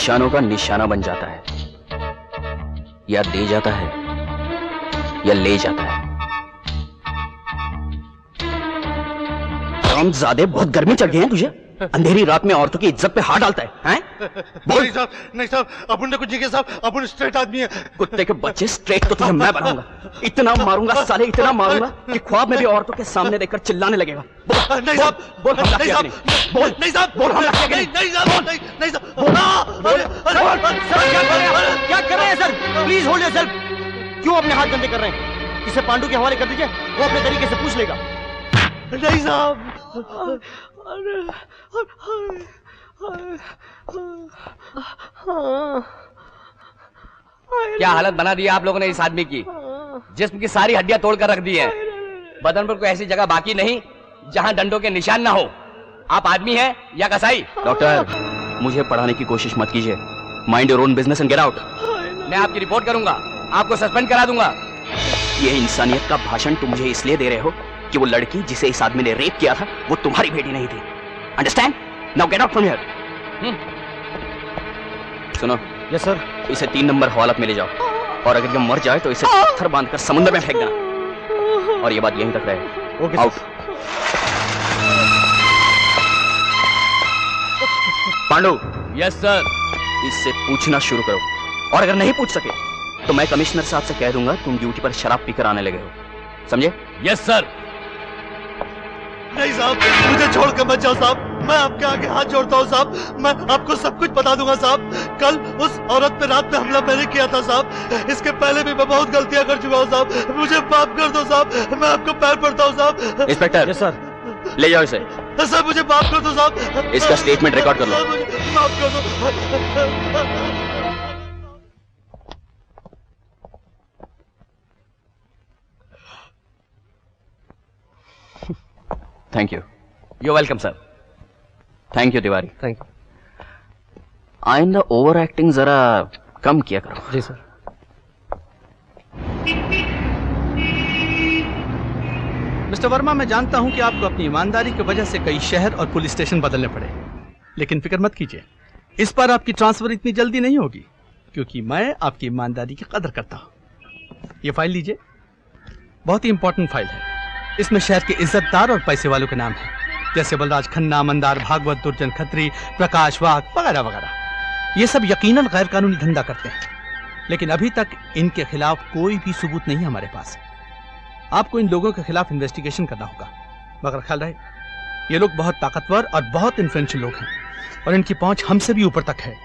निशानों का निशाना बन जाता है, या दे जाता है या ले जाता है। रामजादे, बहुत गर्मी चढ़ गई है तुझे। अंधेरी रात में औरतों की इज्जत पे हाथ डालता है, हैं? नहीं साहब, नहीं साहब, अपन ने कुछ नहीं किया साहब, अपन स्ट्रेट आदमी है। कुत्ते के बच्चे, स्ट्रेट तो तुझे मैं बनाऊंगा। इतना मारूंगा साले, इतना मारूंगा कि ख्वाब में भी औरतों के सामने देखकर चिल्लाने लगेगा। नहीं साहब, बोल हमला नहीं किया साहब, नहीं। बोल नहीं साहब, बोल हमला किया नहीं नहीं। साहब, नहीं साहब, क्या कर रहे हैं सर? Please hold yourself. क्यों अपने हाथ गंदे कर रहे हैं? इसे पांडु के हवाले कर दीजिए, वो अपने तरीके से पूछ लेगा। नहीं साहब। क्या हालत बना दी है आप लोगों ने इस आदमी की। जिस्म की सारी हड्डियां तोड़कर रख दी हैं। बदन पर कोई ऐसी जगह बाकी नहीं जहां डंडों के निशान ना हो। आप आदमी हैं या कसाई? डॉक्टर, मुझे पढ़ाने की कोशिश मत कीजिए। Mind your own business and get out. मैं आपकी रिपोर्ट करूंगा, आपको सस्पेंड करा दूंगा। ये इंसानियत का भाषण तुम मुझे इसलिए दे रहे हो कि वो लड़की जिसे इस आदमी ने रेप किया था वो तुम्हारी बेटी नहीं थी। Understand? Now get out from here. सुनो। Yes sir. इसे 3 नंबर हवालात में ले जाओ, और अगर ये मर जाए तो इसे पत्थर बांधकर समुद्र में फेंक देना। और ये बात यहीं तक रहे। Okay out. Pandu. Yes sir. इससे पूछना शुरू करो, और अगर नहीं पूछ सके तो मैं कमिश्नर साहब से कह दूंगा तुम ड्यूटी पर शराब पीकर आने लगे हो। समझे? Yes sir. नहीं साहब, मुझे छोड़ कर मत जाओ साहब। मैं आपके आगे हाथ जोड़ता हूँ साहब। मैं आपको सब कुछ बता दूंगा साहब। कल उस औरत पे रात में हमला मैंने किया था साहब। इसके पहले भी मैं बहुत गलतियां कर चुका हूँ साहब। मुझे माफ कर दो साहब। मैं आपको पैर पड़ता हूँ साहब। इंस्पेक्टर। Yes sir. ले जाओ इसे। सर मुझे माफ कर दो साहब। इसका स्टेटमेंट रिकॉर्ड कर लो। मुझे माफ कर दो। Thank you. You welcome sir. Thank you Tiwari. Thank you. आइंदा ओवर एक्टिंग जरा कम किया करो। जी सर। मिस्टर वर्मा, मैं जानता हूं कि आपको अपनी ईमानदारी की वजह से कई शहर और पुलिस स्टेशन बदलने पड़े, लेकिन फिक्र मत कीजिए, इस बार आपकी ट्रांसफर इतनी जल्दी नहीं होगी, क्योंकि मैं आपकी ईमानदारी की कदर करता हूं। ये फाइल लीजिए, बहुत ही इंपॉर्टेंट फाइल है। इसमें शहर के इज्जतदार और पैसे वालों के नाम हैं, जैसे बलराज खन्ना, मंदार भागवत, दुर्जन खत्री, प्रकाश वाघ वगैरह वगैरह। ये सब यकीनन गैर कानूनी धंधा करते हैं, लेकिन अभी तक इनके खिलाफ कोई भी सबूत नहीं हमारे पास। आपको इन लोगों के खिलाफ इन्वेस्टिगेशन करना होगा, मगर ख्याल रहे ये लोग बहुत ताकतवर और बहुत इन्फ्लुएंशियल लोग हैं, और इनकी पहुंच हमसे भी ऊपर तक है।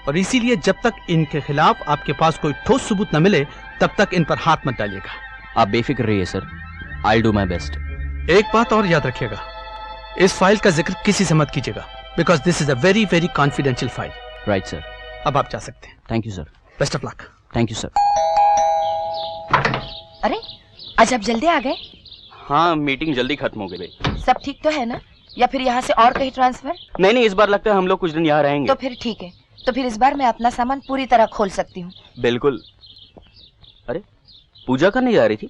और इसीलिए जब तक इनके खिलाफ आपके पास कोई ठोस सबूत न मिले तब तक इन पर हाथ मत डालिएगा। आप बेफिक्र रहिए sir, I do my best. एक बात और याद रखिएगा, इस फाइल का जिक्र किसी से मत कीजिएगा, because this is a very very confidential file. Right sir. अब आप जा सकते हैं। Thank you sir. Best of luck. Thank you sir. अरे आज आप जल्दी आ गए? हाँ, मीटिंग जल्दी खत्म हो गई। सब ठीक तो है ना? या फिर यहाँ से और कहीं ट्रांसफर? नहीं, इस बार लगता है हम लोग कुछ दिन यहाँ रहेंगे। तो फिर ठीक है, तो फिर इस बार मैं अपना सामान पूरी तरह खोल सकती हूँ। बिल्कुल। अरे पूजा करने जा रही थी?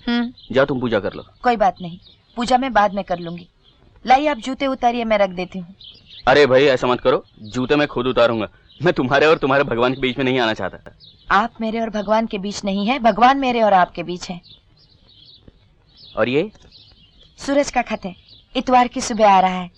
जाओ तुम पूजा कर लो। कोई बात नहीं, पूजा मैं बाद में कर लूंगी। लाइए आप जूते उतारिए, मैं रख देती हूँ। अरे भाई ऐसा मत करो, जूते मैं खुद उतारूंगा। मैं तुम्हारे और तुम्हारे भगवान के बीच में नहीं आना चाहता। आप मेरे और भगवान के बीच नहीं है, भगवान मेरे और आपके बीच है। और ये सूरज का खत है, इतवार की सुबह आ रहा है।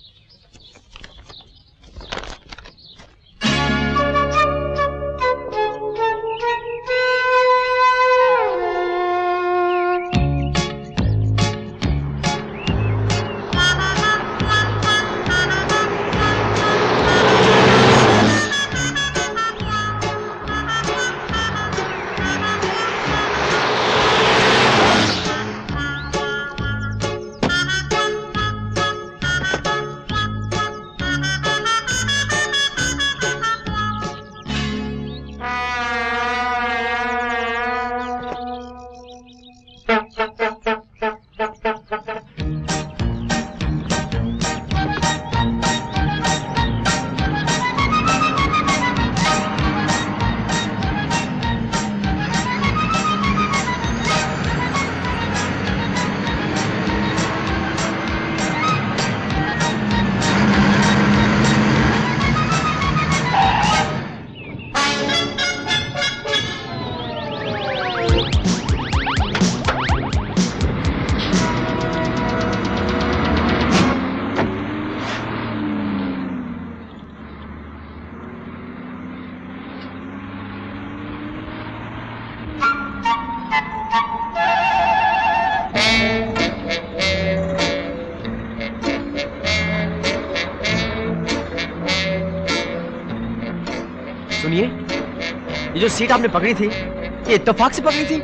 ये जो सीट आपने पकड़ी थी, ये इत्तेफाक से पकड़ी थी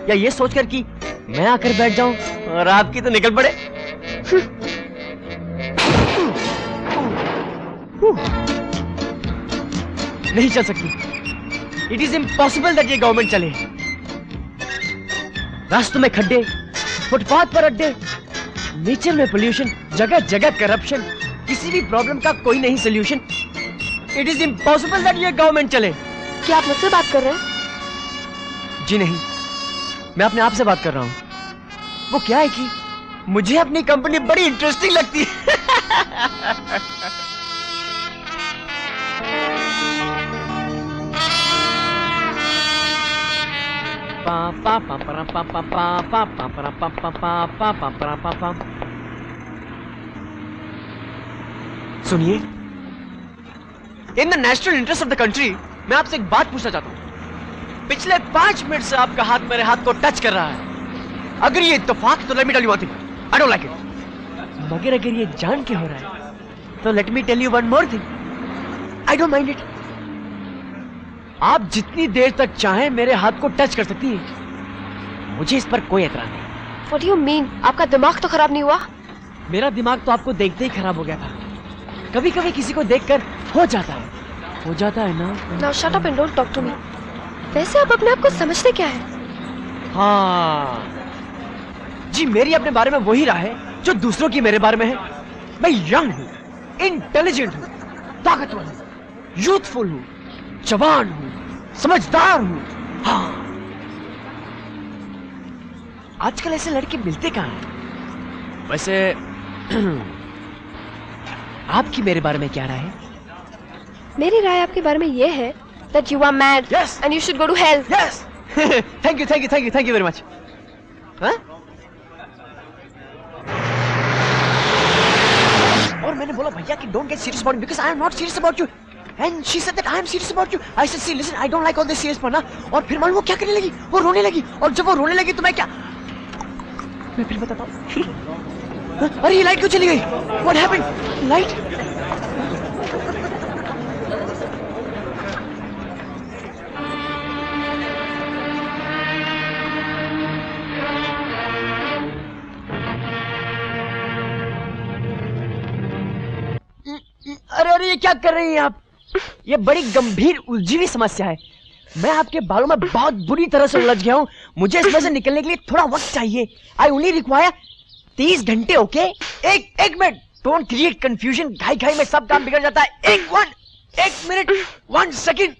या ये सोचकर कि मैं आकर बैठ जाऊं और आपकी तो निकल पड़े? नहीं चल सकती। इट इज इम्पॉसिबल दैट ये गवर्नमेंट चले। रास्तों में खड्डे, फुटपाथ पर अड्डे, नेचर में पोल्यूशन, जगह जगह करप्शन, किसी भी प्रॉब्लम का कोई नहीं solution. It is impossible that ये गवर्नमेंट चले। क्या आप मुझसे बात कर रहे हैं? जी नहीं, मैं अपने आप से बात कर रहा हूं। वो क्या है कि मुझे अपनी कंपनी बड़ी इंटरेस्टिंग लगती है। सुनिए, इन the national interest of the country मैं आपसे एक बात पूछना चाहता हूं। पिछले 5 मिनट से आपका हाथ मेरे हाथ को टच कर रहा है। अगर ये इत्तेफाक तो let me tell you one thing, I don't like it. मगर अगर ये जान के हो रहा है तो let me tell you one more thing, I don't mind it. आप जितनी देर तक चाहें मेरे हाथ को टच कर सकती हैं, मुझे इस पर कोई एतराज नहीं। What do you mean? आपका दिमाग तो खराब नहीं हुआ? मेरा दिमाग तो आपको देखते ही खराब हो गया था। कभी कभी किसी को देखकर हो जाता है ना। Now shut up and don't talk to me. वैसे आप अपने आप को समझते क्या है? हाँ जी, मेरी अपने बारे में वही राय है जो दूसरों की मेरे बारे में है। मैं यंग हूँ, इंटेलिजेंट हूँ, ताकतवर हूँ, यूथफुल हूँ, जवान हूँ, समझदार हूँ। हाँ, आजकल ऐसे लड़के मिलते कहाँ हैं? वैसे आपकी मेरे बारे में क्या राय है? मेरी राय आपके बारे में ये है that you are mad Yes. and you should go to hell. Yes. Thank you very much. हाँ? और मैंने बोला भैया कि don't get serious about it because I am not serious about you. And she said that I am serious about you. I said, see, listen, I don't like all this serious fun. और फिर मालूम वो क्या करने लगी? वो रोने लगी। और जब वो रोने लगी तो मैं क्या? मैं फिर बताता हूँ। अरे ये लाइट क्यों चली गई? What happened? लाइट? अरे ये क्या कर रही हैं आप? ये बड़ी गंभीर उलझी हुई समस्या है। मैं आपके बालों में बहुत बुरी तरह से उलझ गया हूँ। मुझे इसमें से निकलने के लिए थोड़ा वक्त चाहिए। आई ओनली रिक्वायर 30 घंटे, ओके? एक मिनट, डोंट क्रिएट कंफ्यूजन। घाई में सब काम बिगड़ जाता है। एक मिनट, 1 सेकेंड।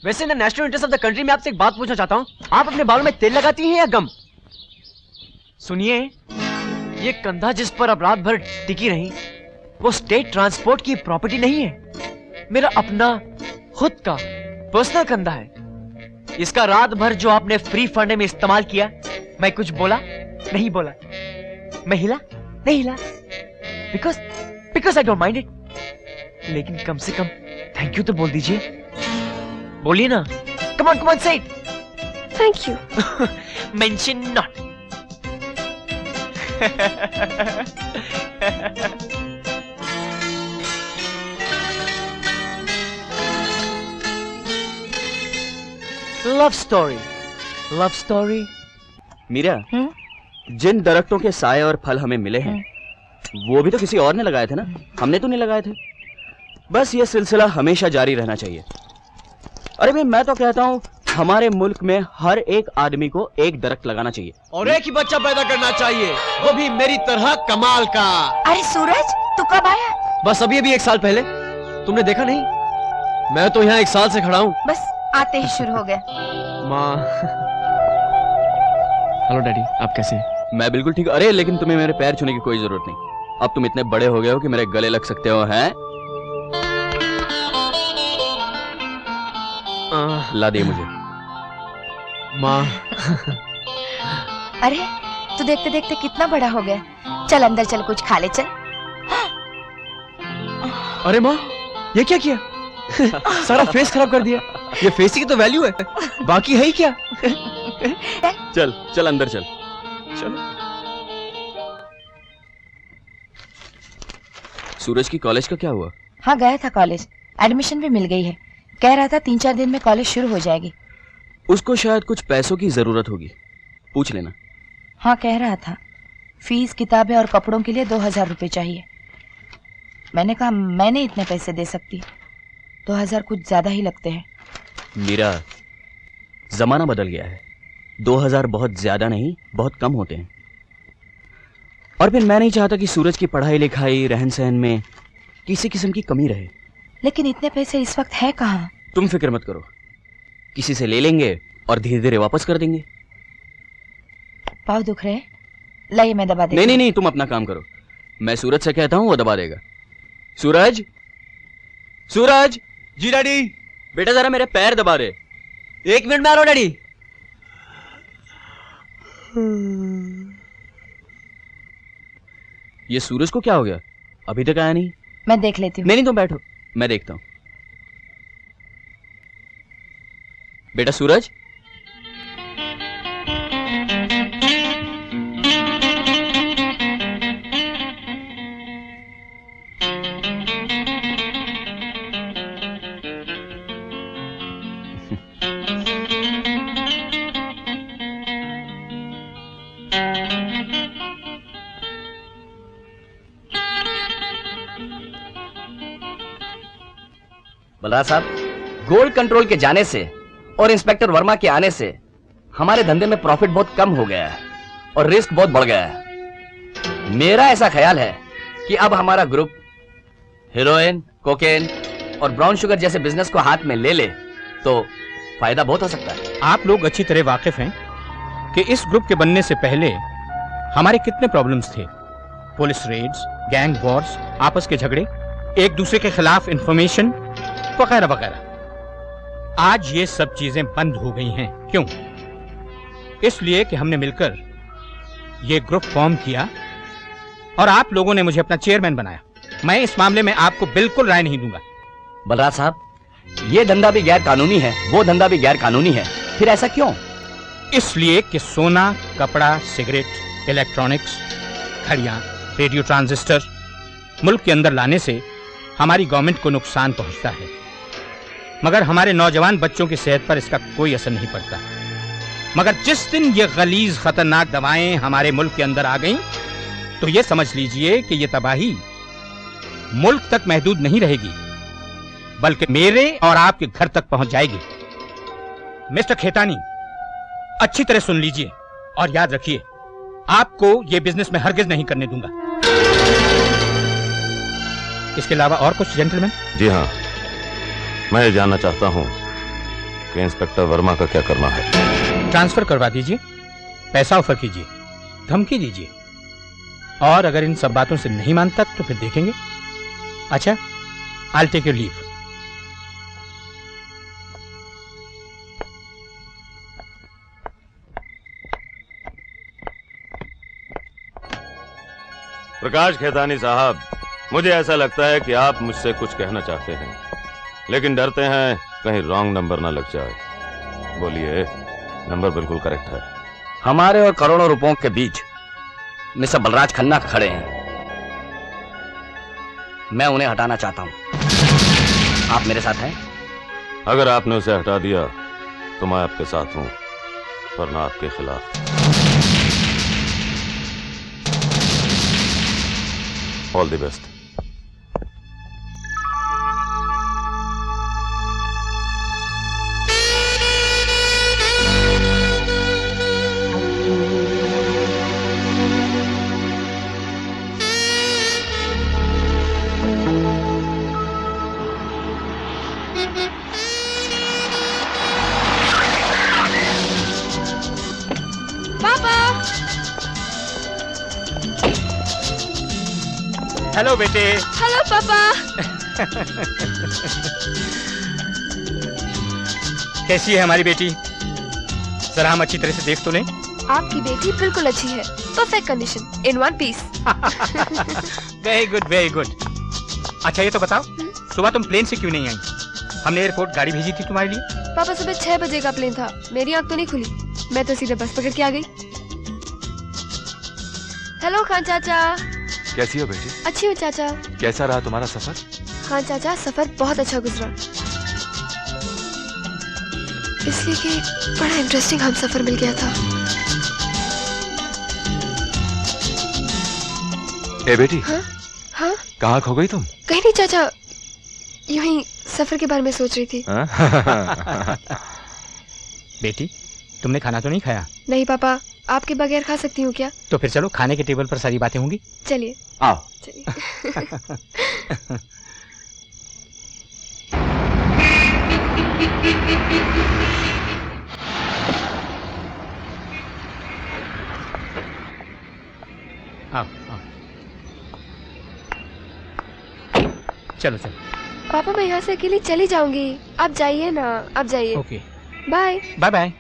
वैसे in the national interest of the country में आपसे एक बात पूछना चाहता हूँ। आप अपने बालों में तेल लगाती हैं या गम? सुनिए, ये कंधा जिस पर अब रात भर टिकी रही, वो स्टेट ट्रांसपोर्ट की प्रॉपर्टी नहीं है। मेरा अपना खुद का पर्सनल कंधा है। इसका रात भर जो आपने फ्री फंड में इस्तेमाल किया, मैं कुछ बोला नहीं बोला, मैं हिला नहीं हिला, because I don't mind it. लेकिन कम से कम थैंक यू तो बोल दीजिए। बोलिए ना, come on say it. Thank you. Mention not. Love story. Meera, जिन दरख्तों के साए और फल हमें मिले हैं वो भी तो किसी और ने लगाए थे ना, हमने तो नहीं लगाए थे। बस ये सिलसिला हमेशा जारी रहना चाहिए। अरे भाई, मैं तो कहता हूँ हमारे मुल्क में हर एक आदमी को एक दरख्त लगाना चाहिए और एक ही बच्चा पैदा करना चाहिए, वो भी मेरी तरह कमाल का। अरे सूरज, तू कब आया? बस अभी 1 साल पहले। तुमने देखा नहीं? मैं तो यहाँ 1 साल से खड़ा हूँ। बस आते ही शुरू हो गया। माँ। हेलो डैडी, आप कैसे हैं? मैं बिल्कुल ठीक। अरे लेकिन तुम्हें मेरे पैर छूने की कोई जरूरत नहीं। अब तुम इतने बड़े हो गए हो कि मेरे गले लग सकते हो। हैं? ला दे मुझे। माँ। अरे तू देखते देखते कितना बड़ा हो गया। चल अंदर चल, कुछ खा ले चल। अरे माँ, ये क्या किया? सारा फेस खराब कर दिया। ये फेस की तो वैल्यू है, बाकी है ही क्या? चल अंदर चल। सूरज की कॉलेज का क्या हुआ? हाँ गया था कॉलेज, एडमिशन भी मिल गई है। कह रहा था 3-4 दिन में कॉलेज शुरू हो जाएगी। उसको शायद कुछ पैसों की जरूरत होगी, पूछ लेना। हाँ कह रहा था, फीस, किताबें और कपड़ों के लिए 2000 रुपये चाहिए। मैंने कहा मैं नहीं इतने पैसे दे सकती, 2000 कुछ ज्यादा ही लगते हैं। मीरा, जमाना बदल गया है, 2000 बहुत ज्यादा नहीं, बहुत कम होते हैं। और फिर मैं नहीं चाहता कि सूरज की पढ़ाई लिखाई रहन सहन में किसी किस्म की कमी रहे। लेकिन इतने पैसे इस वक्त है कहाँ? तुम फिक्र मत करो, किसी से ले लेंगे और धीरे धीरे वापस कर देंगे। पाँव दुख रहे, लाइए मैं दबा देती हूँ। नहीं, तुम अपना काम करो, मैं सूरज से कहता हूँ, वो दबा देगा। सूरज, सूरज। जी डैडी। बेटा जरा मेरे पैर दबा दे। 1 मिनट में आ रहा हूं डैडी। ये सूरज को क्या हो गया, अभी तक आया नहीं? मैं देख लेती हूँ। नहीं, तुम बैठो, मैं देखता हूं। बेटा सूरज, बलराज साहब, गोल्ड कंट्रोल के जाने से और इंस्पेक्टर वर्मा के आने से हमारे धंधे में प्रॉफिट बहुत कम हो गया है और रिस्क बहुत बढ़ गया है। मेरा ऐसा ख्याल है कि अब हमारा ग्रुप हेरोइन, कोकेन और ब्राउन शुगर जैसे बिजनेस को हाथ में ले ले तो फायदा बहुत हो सकता है। आप लोग अच्छी तरह वाकिफ हैं कि इस ग्रुप के बनने से पहले हमारे कितने प्रॉब्लम्स थे। पुलिस रेड्स, गैंग वॉर्स, आपस के झगड़े, एक दूसरे के खिलाफ इंफॉर्मेशन वगैरह वगैरह। आज ये सब चीजें बंद हो गई हैं। क्यों? इसलिए कि हमने मिलकर ये ग्रुप फॉर्म किया और आप लोगों ने मुझे अपना चेयरमैन बनाया। मैं इस मामले में आपको बिल्कुल राय नहीं दूंगा। बलराज साहब, ये धंधा भी गैर कानूनी है, वो धंधा भी गैर कानूनी है, फिर ऐसा क्यों? इसलिए कि सोना, कपड़ा, सिगरेट, इलेक्ट्रॉनिक्स, घड़ियां, रेडियो ट्रांजिस्टर मुल्क के अंदर लाने से हमारी गवर्नमेंट को नुकसान पहुंचता है, मगर हमारे नौजवान बच्चों की सेहत पर इसका कोई असर नहीं पड़ता। मगर जिस दिन ये गलीज खतरनाक दवाएं हमारे मुल्क के अंदर आ गईं, तो ये समझ लीजिए कि ये तबाही मुल्क तक महदूद नहीं रहेगी, बल्कि मेरे और आपके घर तक पहुंच जाएगी। मिस्टर खेतानी, अच्छी तरह सुन लीजिए और याद रखिए, आपको ये बिजनेस में हरगिज नहीं करने दूंगा। इसके अलावा और कुछ जेंटलमैन? जी हाँ, मैं ये जानना चाहता हूँ कि इंस्पेक्टर वर्मा का क्या करना है। ट्रांसफर करवा दीजिए, पैसा ऑफर कीजिए, धमकी दीजिए, और अगर इन सब बातों से नहीं मानता तो फिर देखेंगे। अच्छा, आई टेक योर लीव। प्रकाश खेतानी साहब, मुझे ऐसा लगता है कि आप मुझसे कुछ कहना चाहते हैं, लेकिन डरते हैं कहीं रॉन्ग नंबर ना लग जाए। बोलिए, नंबर बिल्कुल करेक्ट है। हमारे और करोड़ों रुपयों के बीच मिस्टर बलराज खन्ना खड़े हैं, मैं उन्हें हटाना चाहता हूं। आप मेरे साथ हैं? अगर आपने उसे हटा दिया तो मैं आपके साथ हूं, वरना आपके खिलाफ। All the best. हेलो बेटे। हेलो पापा। कैसी है हमारी बेटी? जरा हम अच्छी तरह से देख तो लें। आपकी बेटी बिल्कुल अच्छी है, perfect condition, in one piece. Very good, very good. अच्छा ये तो बताओ, सुबह तुम प्लेन से क्यों नहीं आई? हमने एयरपोर्ट गाड़ी भेजी थी तुम्हारे लिए। पापा सुबह 6 बजे का प्लेन था, मेरी आंख तो नहीं खुली, मैं तो सीधे बस पकड़ के आ गई। हेलो खान चाचा। कैसी हो बेटी? अच्छी हो चाचा। कैसा रहा तुम्हारा सफर? हाँ चाचा, सफर बहुत अच्छा गुजरा, इसलिए कि बड़ा इंटरेस्टिंग हम सफर मिल गया था। ए बेटी, हाँ हाँ, कहाँ खो गई तुम? कहीं नहीं चाचा, यूं ही सफर के बारे में सोच रही थी। बेटी, तुमने खाना तो नहीं खाया? नहीं पापा, आपके बगैर खा सकती हूँ क्या? तो फिर चलो, खाने के टेबल पर सारी बातें होंगी। चलिए आओ। चलिए। आओ आओ। चलो चलो। पापा मैं यहाँ से अकेली चली जाऊंगी, आप जाइए ना, आप जाइए। Okay, bye bye bye.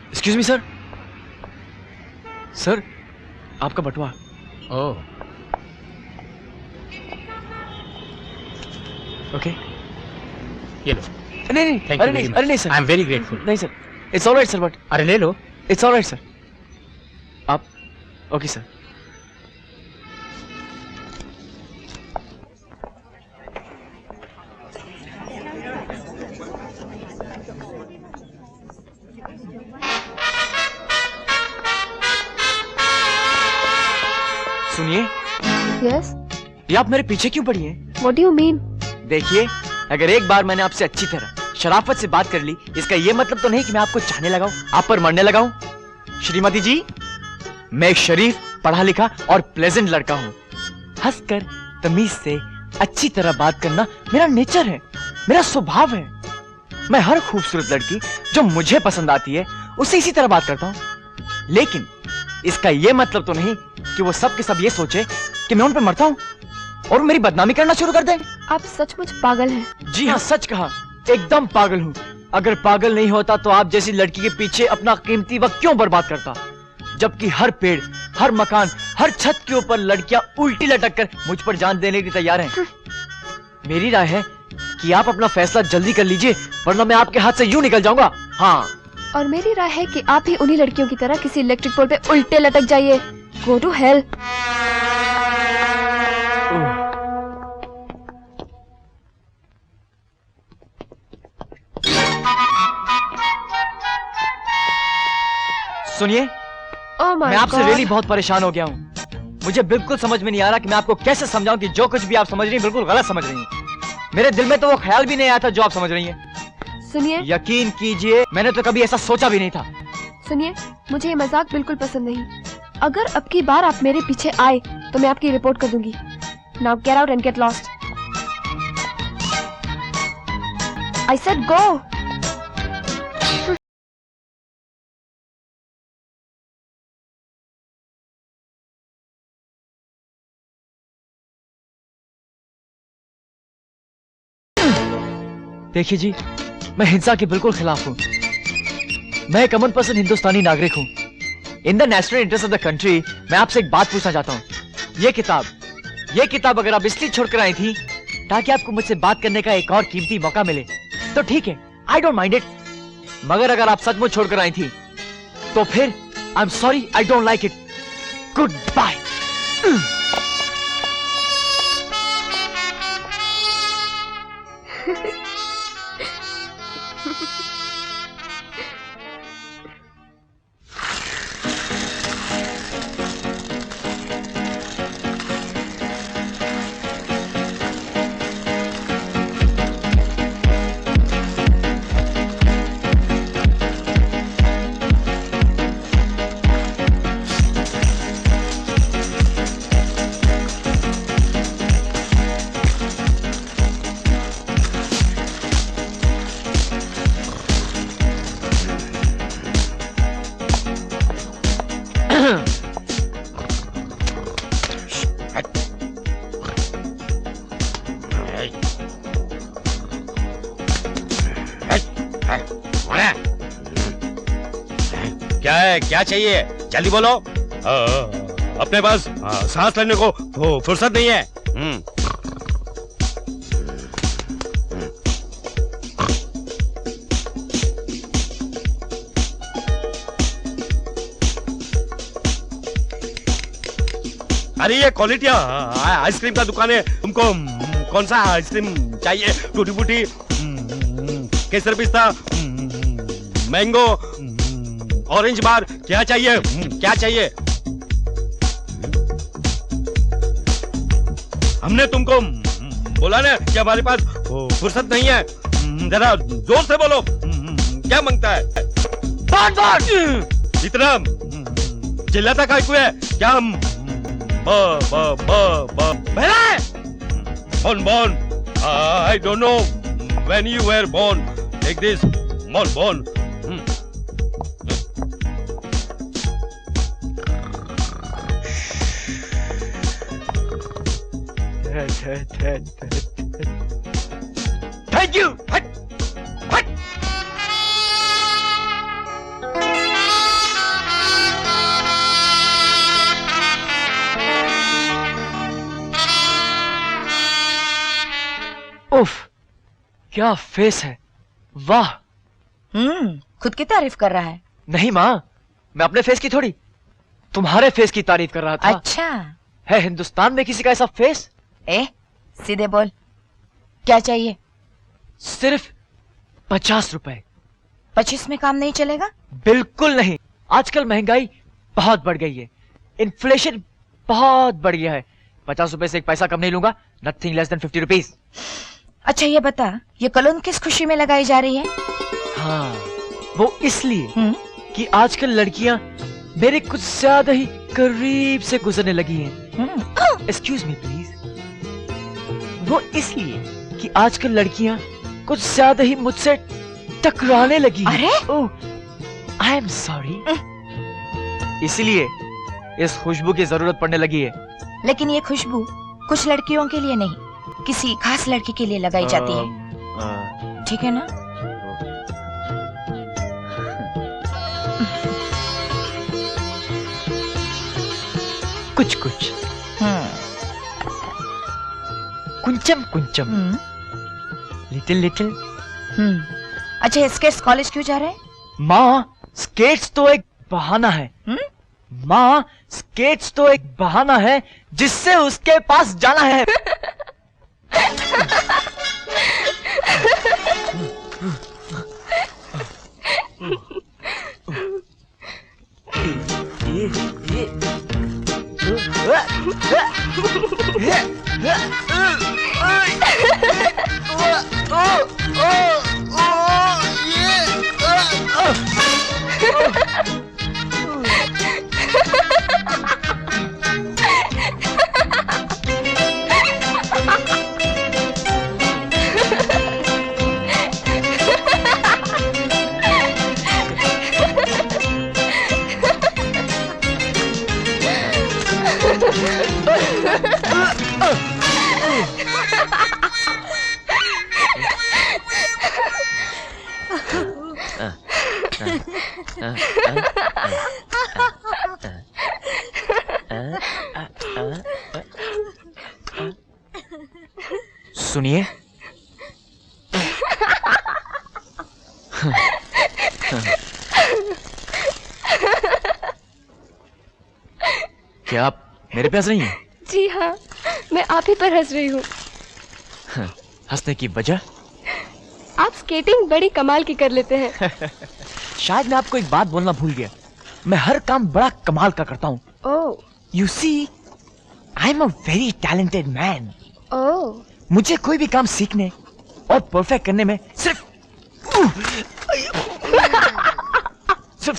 Excuse me sir. Sir, आपका बटुआ। Oh, okay. ये लो। नहीं नहीं, Thank अरे you नहीं, very अरे नहीं much. Sir. I am very grateful. नहीं sir, it's alright sir, but अरे ले लो। It's alright sir. आप ओके सर। सुनिए, यस, ये आप मेरे पीछे क्यों पड़ी हैं? What do you mean? देखिए, अगर एक बार मैंने आपसे अच्छी तरह शराफत से बात कर ली, इसका ये मतलब तो नहीं कि मैं आपको चाहने लगाऊं, आप पर मरने लगाऊं। श्रीमती जी, मैं एक शरीफ, पढ़ा लिखा और प्लेजेंट लड़का हूं। हंसकर, तमीज से, अच्छी तरह बात करना मेरा नेचर है, मेरा स्वभाव है। मैं हर खूबसूरत लड़की जो मुझे पसंद आती है उससे इसी तरह बात करता हूं। लेकिन इसका ये मतलब तो नहीं कि वो सब के सब ये सोचे कि मैं उन पर मरता हूं और मेरी बदनामी करना शुरू कर दें। आप सचमुच पागल हैं। जी हाँ, सच कहा, एकदम पागल हूँ। अगर पागल नहीं होता तो आप जैसी लड़की के पीछे अपना कीमती वक्त क्यों बर्बाद करता? जबकि हर पेड़, हर मकान, हर छत के ऊपर लड़कियां उल्टी लटक कर मुझ पर जान देने की तैयार हैं। मेरी राय है कि आप अपना फैसला जल्दी कर लीजिए, वरना मैं आपके हाथ से यूं निकल जाऊंगा। हाँ, और मेरी राय है कि आप ही उन्हीं लड़कियों की तरह किसी इलेक्ट्रिक पोल पे उल्टे लटक जाइए। Go to hell. सुनिए, मैं आपसे रियली बहुत परेशान हो गया हूँ। मुझे बिल्कुल समझ में नहीं आ रहा कि मैं आपको कैसे समझाऊं कि जो कुछ भी आप समझ रही हैं बिल्कुल गलत समझ रही हैं। मेरे दिल में तो वो ख्याल भी नहीं आया था जो आप समझ रही हैं। सुनिए, यकीन कीजिए, मैंने तो कभी ऐसा सोचा भी नहीं था। सुनिए, मुझे ये मजाक बिल्कुल पसंद नहीं। अगर अब की बार आप मेरे पीछे आए तो मैं आपकी रिपोर्ट कर दूंगी। Now get out and get lost. I said go. देखिए जी, मैं हिंसा के बिल्कुल खिलाफ हूँ। मैं एक अमन पसंद हिंदुस्तानी नागरिक हूँ। इन the national interest of the country, मैं आपसे एक बात पूछना चाहता हूँ। ये किताब अगर आप इसलिए छोड़कर आई थी ताकि आपको मुझसे बात करने का एक और कीमती मौका मिले, तो ठीक है, आई डोंट माइंड इट। मगर अगर आप सचमुच छोड़कर आई थी तो फिर I am sorry, I don't like it. Good bye. क्या चाहिए, जल्दी बोलो। अपने पास सांस लेने को फुर्सत नहीं है। अरे ये क्वालिटी आइसक्रीम का दुकान है, तुमको कौन सा आइसक्रीम चाहिए? टूटी फूटी, केसर पिस्ता, मैंगो, ऑरेंज बार, क्या चाहिए? क्या चाहिए? हमने तुमको बोला ना कि हमारे पास फुर्सत नहीं है। जरा जोर से बोलो, क्या मांगता है? इतना चिल्लाता का क्यों है? क्या हम born, I don't know when you were born. Take this, born. Thank you. उफ, क्या फेस है, वाह। खुद की तारीफ कर रहा है। नहीं माँ, मैं अपने फेस की थोड़ी, तुम्हारे फेस की तारीफ कर रहा था। अच्छा है हिंदुस्तान में किसी का ऐसा फेस? सीधे बोल, क्या चाहिए? सिर्फ 50 रुपए। 25 में काम नहीं चलेगा? बिल्कुल नहीं, आजकल महंगाई बहुत बढ़ गई है, इन्फ्लेशन बहुत बढ़ गया है। 50 रुपए से एक पैसा कम नहीं लूंगा, नथिंग लेस देन 50 रुपीज। अच्छा ये बता, ये कलोन किस खुशी में लगाई जा रही है? हाँ, वो इसलिए कि आजकल लड़कियां मेरे कुछ ज्यादा ही करीब से गुजरने लगी हैं। Excuse me please. वो इसलिए कि आजकल लड़कियां कुछ ज्यादा ही मुझसे टकराने लगी हैं। अरे ओह, आई एम सॉरी। इसलिए इस खुशबू की जरूरत पड़ने लगी है। लेकिन ये खुशबू कुछ लड़कियों के लिए नहीं, किसी खास लड़की के लिए लगाई जाती है, ठीक है ना? कुछ कुछ कुंचम कुंचम, लिटिल लिटिल। अच्छा स्केट्स कॉलेज क्यों जा रहे हैं? माँ, स्केट्स तो एक बहाना है। माँ, स्केट्स तो एक बहाना है जिससे उसके पास जाना है। सुनिए, क्या आप मेरे पे हंस रही हैं? जी हाँ, मैं आप ही पर हंस रही हूँ। हंसने की वजह? आप स्केटिंग बड़ी कमाल की कर लेते हैं। शायद मैं आपको एक बात बोलना भूल गया, मैं हर काम बड़ा कमाल का करता हूँ। Oh, you see, I am a very talented man. Oh, मुझे कोई भी काम सीखने और परफेक्ट करने में सिर्फ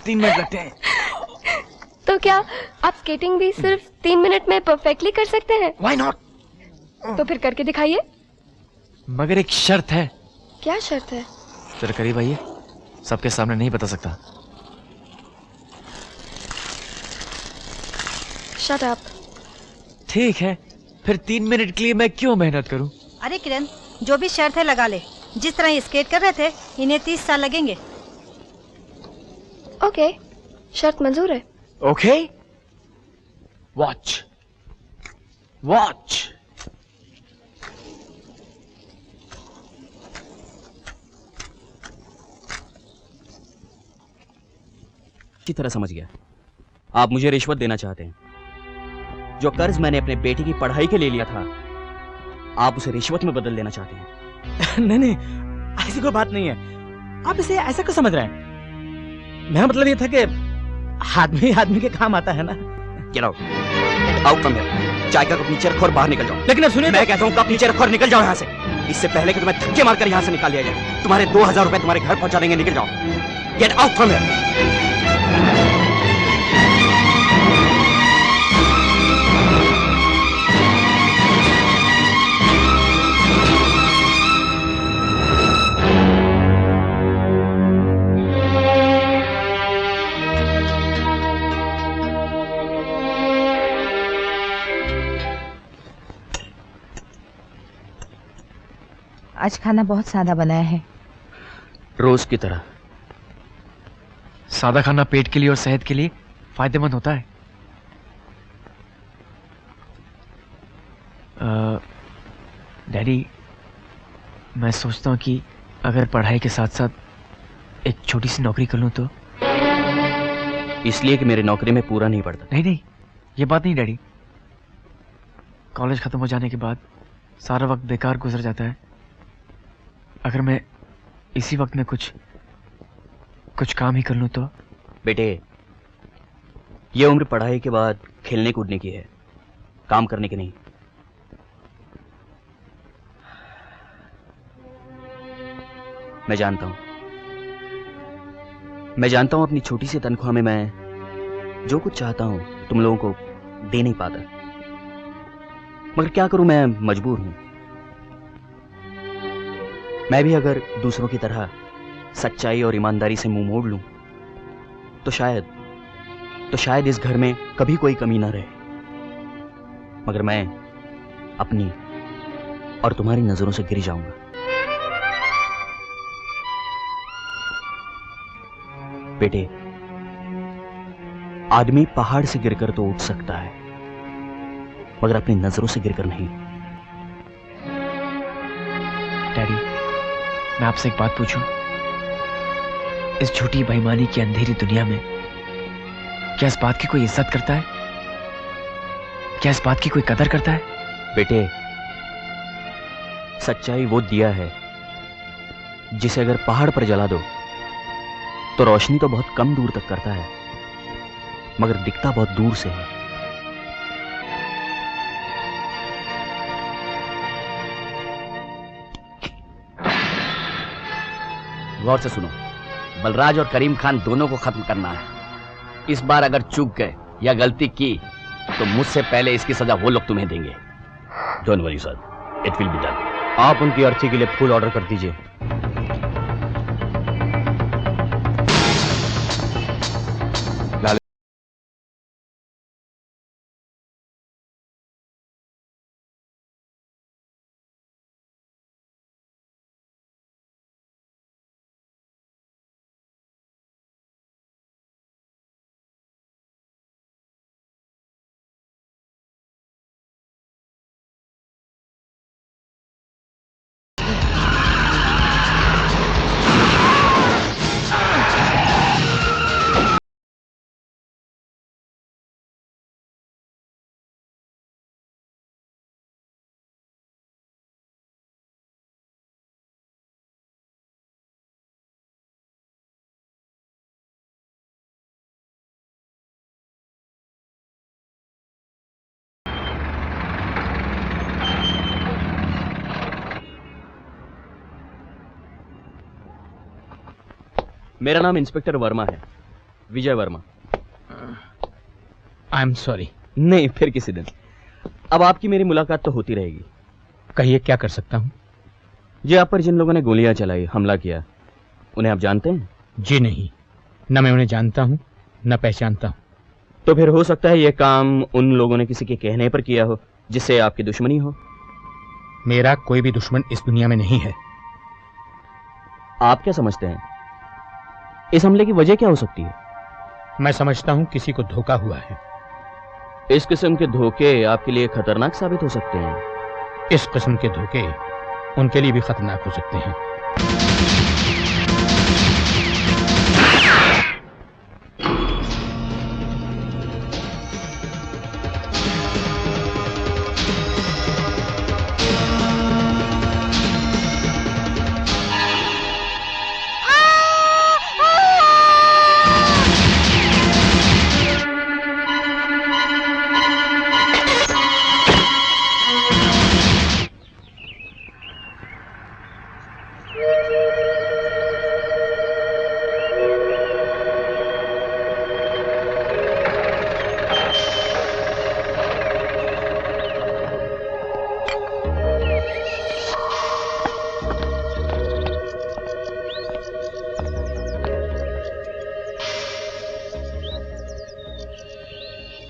3 मिनट लगते हैं। तो क्या आप स्केटिंग भी सिर्फ 3 मिनट में परफेक्टली कर सकते हैं? Why not? तो फिर करके दिखाइए। मगर एक शर्त है। क्या शर्त है? जरा करीब आइए, सबके सामने नहीं बता सकता। Shut up. ठीक है, फिर 3 मिनट के लिए मैं क्यों मेहनत करूं? अरे किरण, जो भी शर्त है लगा ले। जिस तरह ये स्केट कर रहे थे, इन्हें 30 साल लगेंगे। ओके, शर्त मंजूर है। Okay, watch watch. की तरह समझ गया, आप मुझे रिश्वत देना चाहते हैं। जो कर्ज मैंने अपने बेटे की पढ़ाई के लिए लिया था, आप उसे रिश्वत में बदल लेना चाहते हैं। नहीं नहीं, ऐसी कोई बात नहीं है। आप इसे ऐसा क्यों समझ रहे हैं? मेरा मतलब ये था कि आदमी आदमी के काम आता है ना। Get out. Out from here. चाय का कप नीचे रखो और बाहर निकल जाओ। लेकिन अब सुनिए, मैं कहता हूँ कप नीचे रखो और निकल जाओ यहाँ से, इससे पहले कि तुम्हें धक्के मारकर यहाँ से निकाल दिया जाए। तुम्हारे 2000 रुपए तुम्हारे घर पहुंचा देंगे, निकल जाओ। Get out from here. आज खाना बहुत सादा बनाया है। रोज की तरह। सादा खाना पेट के लिए और सेहत के लिए फायदेमंद होता है। डैडी, मैं सोचता हूँ कि अगर पढ़ाई के साथ साथ एक छोटी सी नौकरी कर लूँ तो। इसलिए कि मेरी नौकरी में पूरा नहीं पड़ता। नहीं नहीं, ये बात नहीं डैडी। कॉलेज खत्म हो जाने के बाद सारा वक्त बेकार गुजर जाता है। अगर मैं इसी वक्त में कुछ काम ही कर लूं तो। बेटे, ये उम्र पढ़ाई के बाद खेलने कूदने की है, काम करने की नहीं। मैं जानता हूं अपनी छोटी सी तनख्वाह में मैं जो कुछ चाहता हूं तुम लोगों को दे नहीं पाता, मगर क्या करूं, मैं मजबूर हूं। मैं भी अगर दूसरों की तरह सच्चाई और ईमानदारी से मुंह मोड़ लूं तो शायद इस घर में कभी कोई कमी ना रहे। मगर मैं अपनी और तुम्हारी नजरों से गिर जाऊंगा। बेटे, आदमी पहाड़ से गिरकर तो उठ सकता है, मगर अपनी नजरों से गिरकर नहीं। डैडी, मैं आपसे एक बात पूछूं? इस झूठी बेईमानी की अंधेरी दुनिया में क्या इस बात की कोई इज्जत करता है? क्या इस बात की कोई कदर करता है? बेटे, सच्चाई वो दिया है जिसे अगर पहाड़ पर जला दो तो रोशनी तो बहुत कम दूर तक करता है, मगर दिखता बहुत दूर से है। गौर से सुनो, बलराज और करीम खान दोनों को खत्म करना है। इस बार अगर चूक गए या गलती की तो मुझसे पहले इसकी सजा वो लोग तुम्हें देंगे। Don't worry sir, it will be done. आप उनकी अर्थी के लिए फूल ऑर्डर कर दीजिए। मेरा नाम इंस्पेक्टर वर्मा है, Vijay Verma. I am sorry. नहीं, फिर किसी दिन। अब आपकी मेरी मुलाकात तो होती रहेगी। कहिए, क्या कर सकता हूं? ये आप पर जिन लोगों ने गोलियां चलाई, हमला किया, उन्हें आप जानते हैं? जी नहीं, न मैं उन्हें जानता हूं न पहचानता हूं। तो फिर हो सकता है ये काम उन लोगों ने किसी के कहने पर किया हो जिससे आपकी दुश्मनी हो। मेरा कोई भी दुश्मन इस दुनिया में नहीं है। आप क्या समझते हैं इस हमले की वजह क्या हो सकती है? मैं समझता हूं किसी को धोखा हुआ है। इस किस्म के धोखे आपके लिए खतरनाक साबित हो सकते हैं। इस किस्म के धोखे उनके लिए भी खतरनाक हो सकते हैं।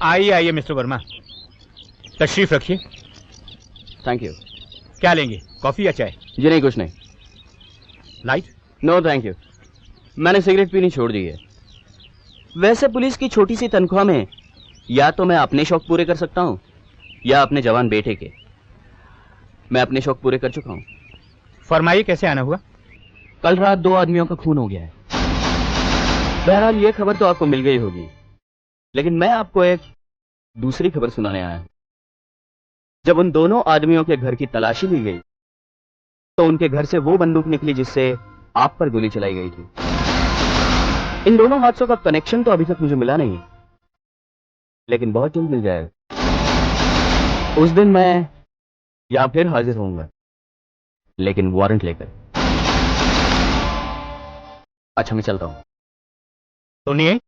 आइए आइए मिस्टर वर्मा, तशरीफ रखिए। Thank you. क्या लेंगे, कॉफी या चाय? जी नहीं, कुछ नहीं। लाइट? नो थैंक यू, मैंने सिगरेट पीनी छोड़ दी है। वैसे पुलिस की छोटी सी तनख्वाह में या तो मैं अपने शौक पूरे कर सकता हूँ या अपने जवान बेटे के। मैं अपने शौक पूरे कर चुका हूँ। फरमाइए, कैसे आना हुआ? कल रात 2 आदमियों का खून हो गया है। बहरहाल ये खबर तो आपको मिल गई होगी, लेकिन मैं आपको एक दूसरी खबर सुनाने आया हूं। जब उन दोनों आदमियों के घर की तलाशी ली गई तो उनके घर से वो बंदूक निकली जिससे आप पर गोली चलाई गई थी। इन दोनों हादसों का कनेक्शन तो अभी तक मुझे मिला नहीं, लेकिन बहुत जल्द मिल जाएगा। उस दिन मैं यहां फिर हाजिर होऊंगा, लेकिन वारंट लेकर। अच्छा, मैं चलता हूं। सुनिए,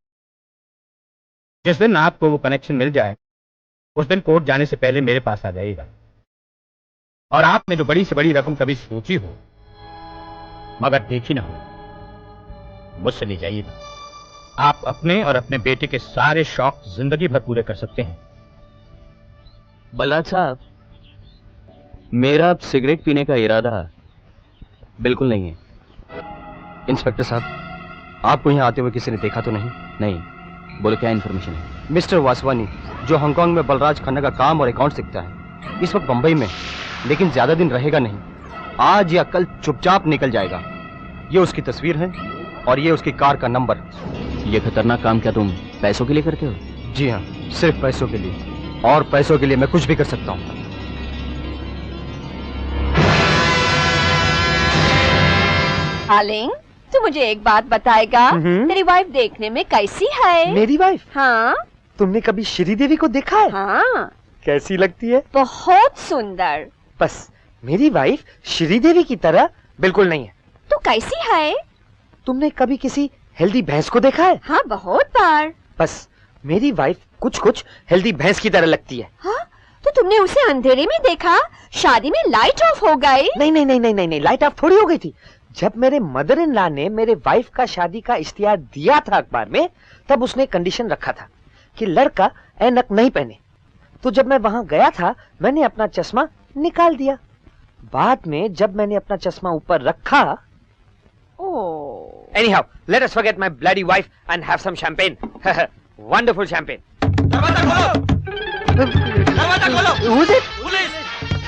जिस दिन आपको वो कनेक्शन मिल जाए उस दिन कोर्ट जाने से पहले मेरे पास आ जाइएगा। और आपने जो बड़ी से बड़ी रकम कभी सोची हो मगर देखी ना हो, मुझसे ले जाइएगा। आप अपने और अपने बेटे के सारे शौक जिंदगी भर पूरे कर सकते हैं। बलराज साहब, मेरा अब सिगरेट पीने का इरादा बिल्कुल नहीं है। इंस्पेक्टर साहब, आपको यहाँ आते हुए किसी ने देखा तो नहीं? नहीं। बोलो, क्या इन्फॉर्मेशन है? मिस्टर वासवानी, जो हांगकांग में बलराज खन्ना का काम और अकाउंट सीखता है, इस वक्त बंबई में, लेकिन ज्यादा दिन रहेगा नहीं। आज या कल चुपचाप निकल जाएगा। ये उसकी तस्वीर है और ये उसकी कार का नंबर। ये खतरनाक काम क्या तुम पैसों के लिए करते हो? जी हाँ, सिर्फ पैसों के लिए, और पैसों के लिए मैं कुछ भी कर सकता हूँ। डार्लिंग, तू मुझे एक बात बताएगा, तेरी वाइफ देखने में कैसी है? मेरी वाइफ? हाँ। तुमने कभी श्रीदेवी को देखा है? हाँ। कैसी लगती है? बहुत सुंदर। बस मेरी वाइफ श्रीदेवी की तरह बिल्कुल नहीं है। तू कैसी है? तुमने कभी किसी हेल्दी भैंस को देखा है? हाँ, बहुत बार। बस मेरी वाइफ कुछ हेल्दी भैंस की तरह लगती है। हाँ? तो तुमने उसे अंधेरे में देखा, शादी में लाइट ऑफ हो गई? नहीं, लाइट ऑफ थोड़ी हो गई थी। जब मेरे मदर इन लॉ ने मेरे वाइफ का शादी का इश्तिहार दिया था अखबार में, तब उसने कंडीशन रखा था कि लड़का ऐनक नहीं पहने। तो जब मैं वहां गया था, मैंने अपना चश्मा निकाल दिया। बाद में जब मैंने अपना चश्मा ऊपर रखा, anyhow, let us forget my bloody wife and have some champagne. Wonderful champagne. दरवाजा खोलो! दरवाजा खोलो! Who's it? Police!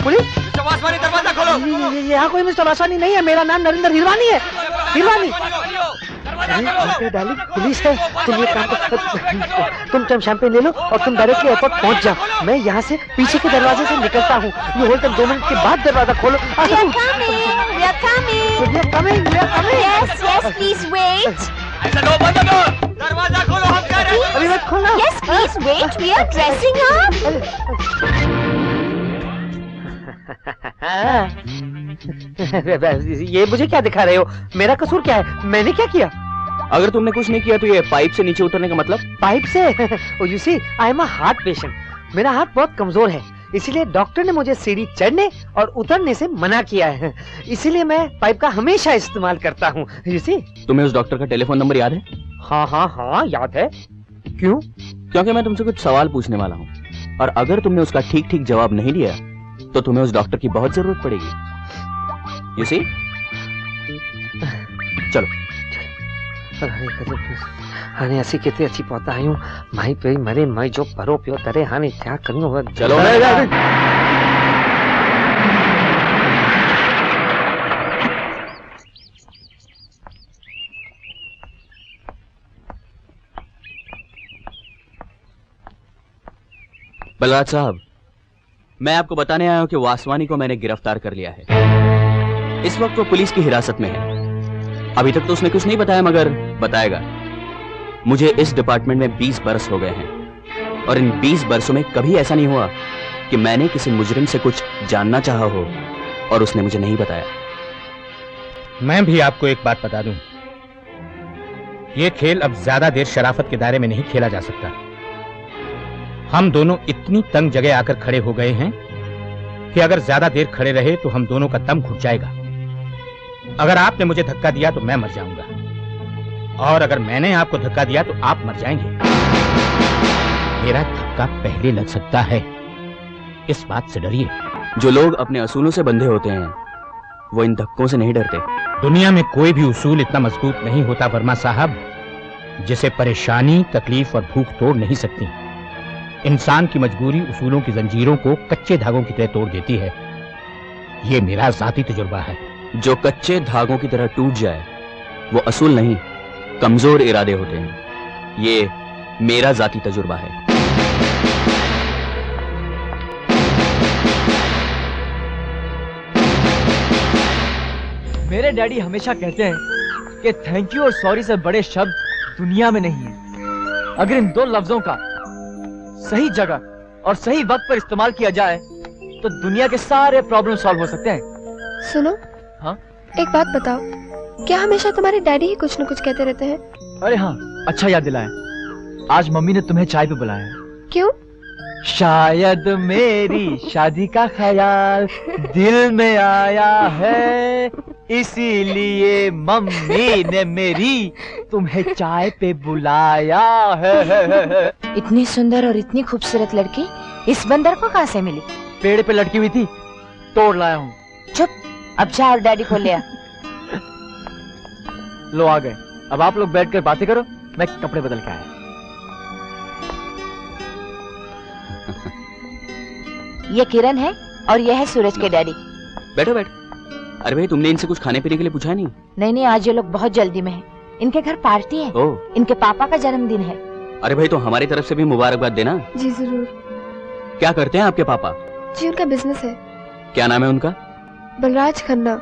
Police? Mister Vaswani, दरवाजा खोलो! यहाँ कोई मिस्टर वासवानी नहीं है। मेरा नाम नरेंद्र हिरवानी है। हिरवानी। डार्लिंग, पुलिस है। तुम ये काम तुम शैंपेन ले लो और तुम डायरेक्टली एयरपोर्ट पहुंच जाओ। मैं यहाँ से पीछे के दरवाजे से निकलता हूँ। ये होल तक 2 मिनट के बाद दरवाजा खोलो। We are coming. Yes, please wait. ऐसा लो, बंद करो! दरवाजा खोलो, हम कह रहे हैं। अभी मत खोलना। Yes, please wait. We are dressing up. ये मुझे क्या दिखा रहे हो? मेरा कसूर क्या है? मैंने क्या किया? अगर तुमने कुछ नहीं किया तो ये पाइप से नीचे उतरने का मतलब? पाइप से? You see, I am a heart patient. मेरा हार्ट बहुत कमजोर है, इसीलिए डॉक्टर ने मुझे सीढ़ी चढ़ने और उतरने से मना किया है। इसीलिए मैं पाइप का हमेशा इस्तेमाल करता हूँ। You see. तुम्हें उस डॉक्टर का टेलीफोन नंबर याद है? हाँ, याद है। क्यों? क्योंकि मैं तुमसे कुछ सवाल पूछने वाला हूँ, और अगर तुमने उसका ठीक जवाब नहीं दिया तो तुम्हें उस डॉक्टर की बहुत जरूरत पड़ेगी। You see? चलो। हाने ऐसी कितनी अच्छी पौधा आयु माई पे मरे मैं जो परो पियो तरे हाने क्या करूं? चलो। बलराज साहब, मैं आपको बताने आया हूं कि वासवानी को मैंने गिरफ्तार कर लिया है। इस वक्त वो पुलिस की हिरासत में है। अभी तक तो उसने कुछ नहीं बताया, मगर बताएगा। मुझे इस डिपार्टमेंट में 20 बरस हो गए हैं, और इन 20 बरसों में कभी ऐसा नहीं हुआ कि मैंने किसी मुजरिम से कुछ जानना चाहा हो और उसने मुझे नहीं बताया। मैं भी आपको एक बात बता दूं, ये खेल अब ज्यादा देर शराफत के दायरे में नहीं खेला जा सकता। हम दोनों इतनी तंग जगह आकर खड़े हो गए हैं कि अगर ज्यादा देर खड़े रहे तो हम दोनों का दम घुट जाएगा। अगर आपने मुझे धक्का दिया तो मैं मर जाऊंगा, और अगर मैंने आपको धक्का दिया तो आप मर जाएंगे। मेरा धक्का धक्का पहले लग सकता है, इस बात से डरिए। जो लोग अपने असूलों से बंधे होते हैं वो इन धक्कों से नहीं डरते। दुनिया में कोई भी उसूल इतना मजबूत नहीं होता वर्मा साहब, जिसे परेशानी, तकलीफ और भूख तोड़ नहीं सकती। इंसान की मजबूरी उसूलों की जंजीरों को कच्चे धागों की तरह तोड़ देती है। ये मेरा जाती तजुर्बा है। जो कच्चे धागों की तरह टूट जाए वो असूल नहीं, कमजोर इरादे होते हैं। ये मेरा जाती तजुर्बा है। मेरे डैडी हमेशा कहते हैं कि थैंक यू और सॉरी से बड़े शब्द दुनिया में नहीं है। अगर इन दो लफ्जों का सही जगह और सही वक्त पर इस्तेमाल किया जाए तो दुनिया के सारे प्रॉब्लम सॉल्व हो सकते हैं। सुनो, हाँ? एक बात बताओ, क्या हमेशा तुम्हारे डैडी ही कुछ न कुछ कहते रहते हैं? अरे हाँ, अच्छा याद दिलाया। आज मम्मी ने तुम्हें चाय पे बुलाया। क्यों? शायद मेरी शादी का ख्याल दिल में आया है, इसीलिए मम्मी ने मेरी तुम्हें चाय पे बुलाया है। इतनी सुंदर और इतनी खूबसूरत लड़की इस बंदर को कहाँ से मिली? पेड़ पे लटकी हुई थी, तोड़ लाया हूँ। चुप, अब जा और डैडी को ले आ। लो आ गए। अब आप लोग बैठकर बातें करो, मैं कपड़े बदल के आया। ये किरण है और ये है सूरज के डैडी। बैठो बैठो। अरे भाई, तुमने इनसे कुछ खाने पीने के लिए पूछा नहीं? नहीं, आज ये लोग बहुत जल्दी में हैं। इनके घर पार्टी है। ओह, इनके पापा का जन्मदिन है। अरे भाई, तो हमारी तरफ से भी मुबारकबाद देना। जी जरूर। क्या करते हैं आपके पापा? जी उनका बिजनेस है। क्या नाम है उनका? बलराज खन्ना।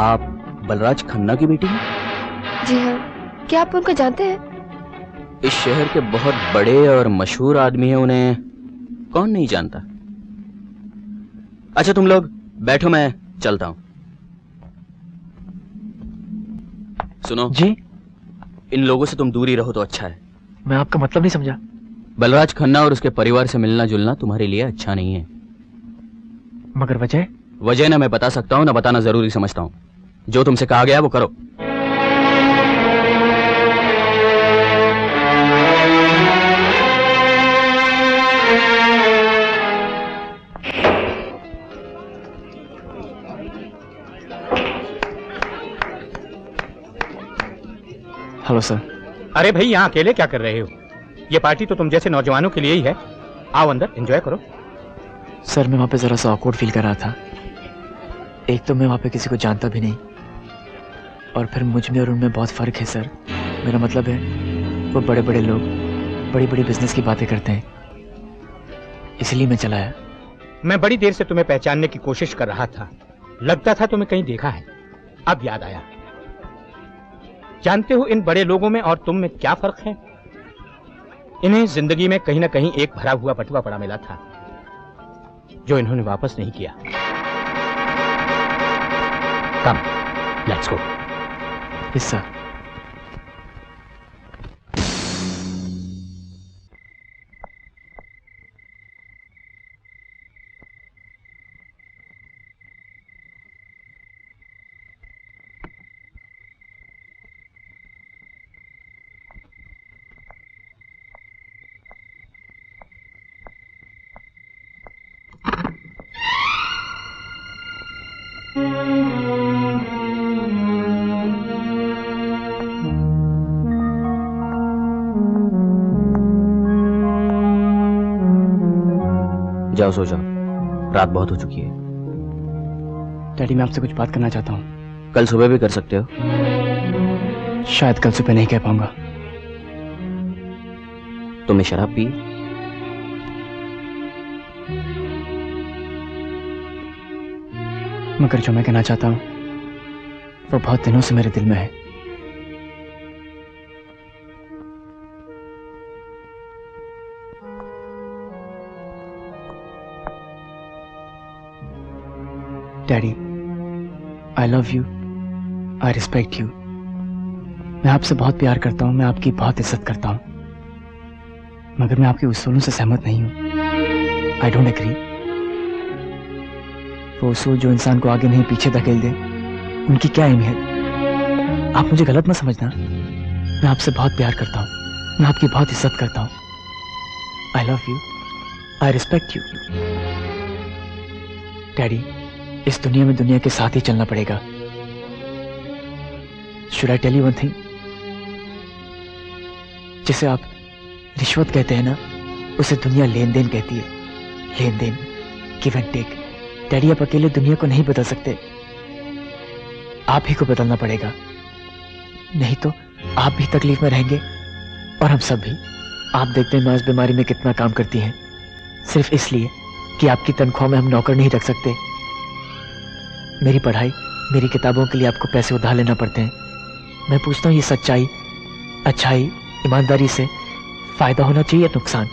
आप बलराज खन्ना की बेटी हैं? जी हाँ। क्या आप उनको जानते हैं? इस शहर के बहुत बड़े और मशहूर आदमी हैं, उन्हें कौन नहीं जानता। अच्छा तुम लोग बैठो, मैं चलता हूं। सुनो जी, इन लोगों से तुम दूरी रहो तो अच्छा है। मैं आपका मतलब नहीं समझा। बलराज खन्ना और उसके परिवार से मिलना जुलना तुम्हारे लिए अच्छा नहीं है। मगर वजह? वजह ना मैं बता सकता हूं ना बताना जरूरी समझता हूं। जो तुमसे कहा गया वो करो। Hello sir. अरे भाई, यहाँ अकेले क्या कर रहे हो? ये पार्टी तो तुम जैसे नौजवानों के लिए ही है। आओ अंदर एंजॉय करो। सर मैं वहाँ पे जरा सा ऑकवर्ड फील कर रहा था। एक तो मैं वहाँ पे किसी को जानता भी नहीं, और फिर मुझ में और उनमें बहुत फर्क है सर। मेरा मतलब है वो बड़े बड़े लोग बड़ी बड़ी बिजनेस की बातें करते हैं, इसलिए मैं चला आया। मैं बड़ी देर से तुम्हें पहचानने की कोशिश कर रहा था, लगता था तुम्हें कहीं देखा है। अब याद आया। जानते हो इन बड़े लोगों में और तुम में क्या फर्क है? इन्हें जिंदगी में कहीं ना कहीं एक भरा हुआ बटुआ पड़ा मिला था जो इन्होंने वापस नहीं किया। कम, लेट्स गो। Yes sir. जाओ सो जाओ, रात बहुत हो चुकी है। डैडी मैं आपसे कुछ बात करना चाहता हूँ। कल सुबह भी कर सकते हो। शायद कल सुबह नहीं कह पाऊंगा। तुमने शराब पी? मगर जो मैं कहना चाहता हूँ वो बहुत दिनों से मेरे दिल में है। Daddy, I love you, I respect you. मैं आपसे बहुत प्यार करता हूँ, मैं आपकी बहुत इज्जत करता हूँ, मगर मैं आपके उसूलों से सहमत नहीं हूँ। I don't agree. वो उसूल जो इंसान को आगे नहीं पीछे धकेल दे, उनकी क्या अहमियत? आप मुझे गलत मत समझना। मैं आपसे बहुत प्यार करता हूँ, मैं आपकी बहुत इज्जत करता हूँ, I love you, I respect you. Daddy, इस दुनिया में दुनिया के साथ ही चलना पड़ेगा। Should I tell you one thing? जिसे आप रिश्वत कहते हैं ना, उसे दुनिया लेन देन कहती है। लेन देन, गिव एंड टेक। डैडी, आप अकेले दुनिया को नहीं बदल सकते, आप ही को बदलना पड़ेगा। नहीं तो आप भी तकलीफ में रहेंगे और हम सब भी। आप देखते हैं मैं इस बीमारी में कितना काम करती हैं, सिर्फ इसलिए कि आपकी तनख्वाह में हम नौकर नहीं रख सकते। मेरी पढ़ाई, मेरी किताबों के लिए आपको पैसे उधार लेना पड़ते हैं। मैं पूछता हूँ, ये सच्चाई, अच्छाई, ईमानदारी से फायदा होना चाहिए या नुकसान?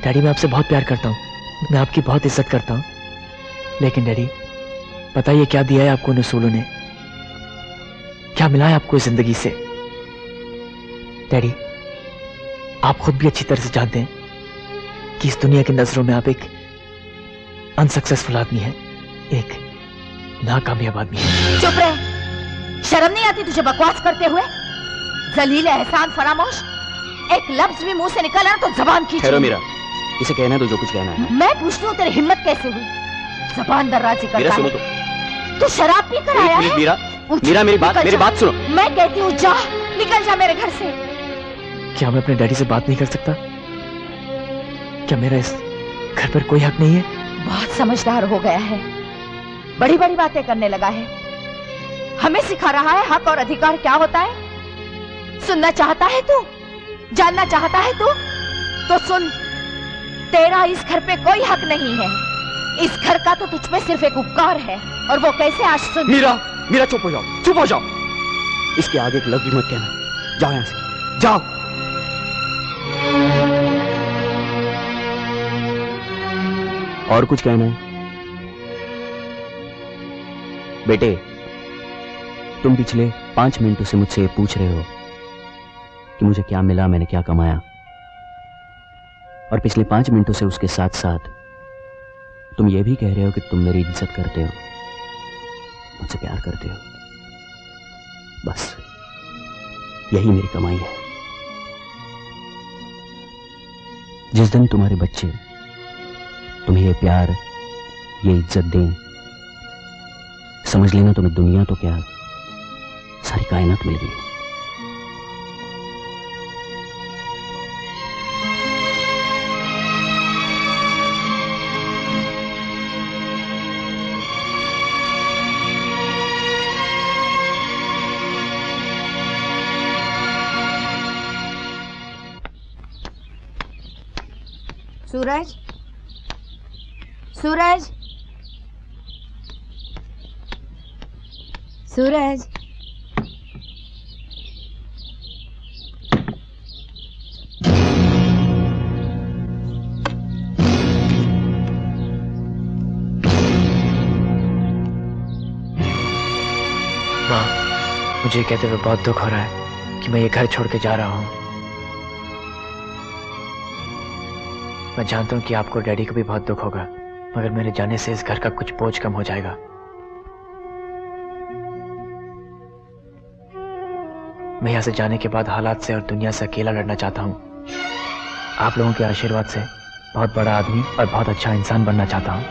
डैडी, मैं आपसे बहुत प्यार करता हूँ, मैं आपकी बहुत इज्जत करता हूँ, लेकिन डैडी पता ये क्या दिया है आपको उन उसूलों ने? क्या मिला है आपको इस जिंदगी से? डैडी, आप खुद भी अच्छी तरह से जानते हैं कि इस दुनिया की नजरों में आप एक अनसक्सेसफुल आदमी हैं, एक नाकामयाब आदमी है। चुप रहे, शर्म नहीं आती तुझे बकवास करते हुए? जलील एहसान फरामोश, एक लफ्ज भी मुंह से निकला तो जबान खींच। ठहरो मीरा, इसे कहना तो जो कुछ कहना है। मैं पूछती हूँ, तेरी हिम्मत कैसे हुई जबान दर्राजी करता मीरा, सुनो है? तो। तू शराब पी कर आया है? मीरा, मीरा, मेरी बात सुनो। मैं कहती हूँ जा, निकल जा मेरे घर से। क्या मैं अपने डैडी से बात नहीं कर सकता? क्या मेरा इस घर पर कोई हक नहीं है? बहुत समझदार हो गया है, बड़ी बड़ी बातें करने लगा है, हमें सिखा रहा है हक और अधिकार क्या होता है। सुनना चाहता है तू, जानना चाहता है तू, तो सुन। तेरा इस घर पे कोई हक नहीं है, इस घर का तो तुझ पे सिर्फ एक उपकार है, और वो कैसे आज सुन। मीरा, मीरा, चुप हो जाओ, चुप हो जाओ। इसके आगे एक लफ्ज भी मत कहना। जाओ यहां से, जाओ। और कुछ कहना है? बेटे, तुम पिछले 5 मिनटों से मुझसे ये पूछ रहे हो कि मुझे क्या मिला, मैंने क्या कमाया, और पिछले 5 मिनटों से उसके साथ साथ तुम ये भी कह रहे हो कि तुम मेरी इज्जत करते हो, मुझसे प्यार करते हो। बस यही मेरी कमाई है। जिस दिन तुम्हारे बच्चे तुम्हें ये प्यार, ये इज्जत दें, समझ लेना तुम्हें दुनिया तो क्या, सारी कायनात मिल गई। सूरज, सूरज, सूरज। माँ, मुझे कहते हुए बहुत दुख हो रहा है कि मैं ये घर छोड़ के जा रहा हूँ। मैं जानता हूँ कि आपको, डैडी को भी बहुत दुख होगा, मगर मेरे जाने से इस घर का कुछ बोझ कम हो जाएगा। मैं यहाँ से जाने के बाद हालात से और दुनिया से अकेला लड़ना चाहता हूँ। आप लोगों के आशीर्वाद से बहुत बड़ा आदमी और बहुत अच्छा इंसान बनना चाहता हूँ।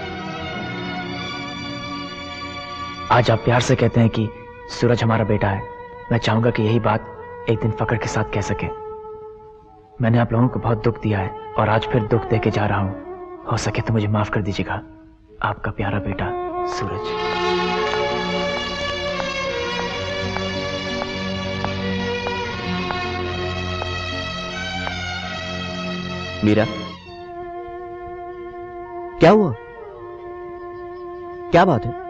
आज आप प्यार से कहते हैं कि सूरज हमारा बेटा है। मैं चाहूंगा कि यही बात एक दिन फक्र के साथ कह सके। मैंने आप लोगों को बहुत दुख दिया है और आज फिर दुख दे के जा रहा हूं। हो सके तो मुझे माफ कर दीजिएगा। आपका प्यारा बेटा सूरज। मीरा, क्या हुआ? क्या बात है?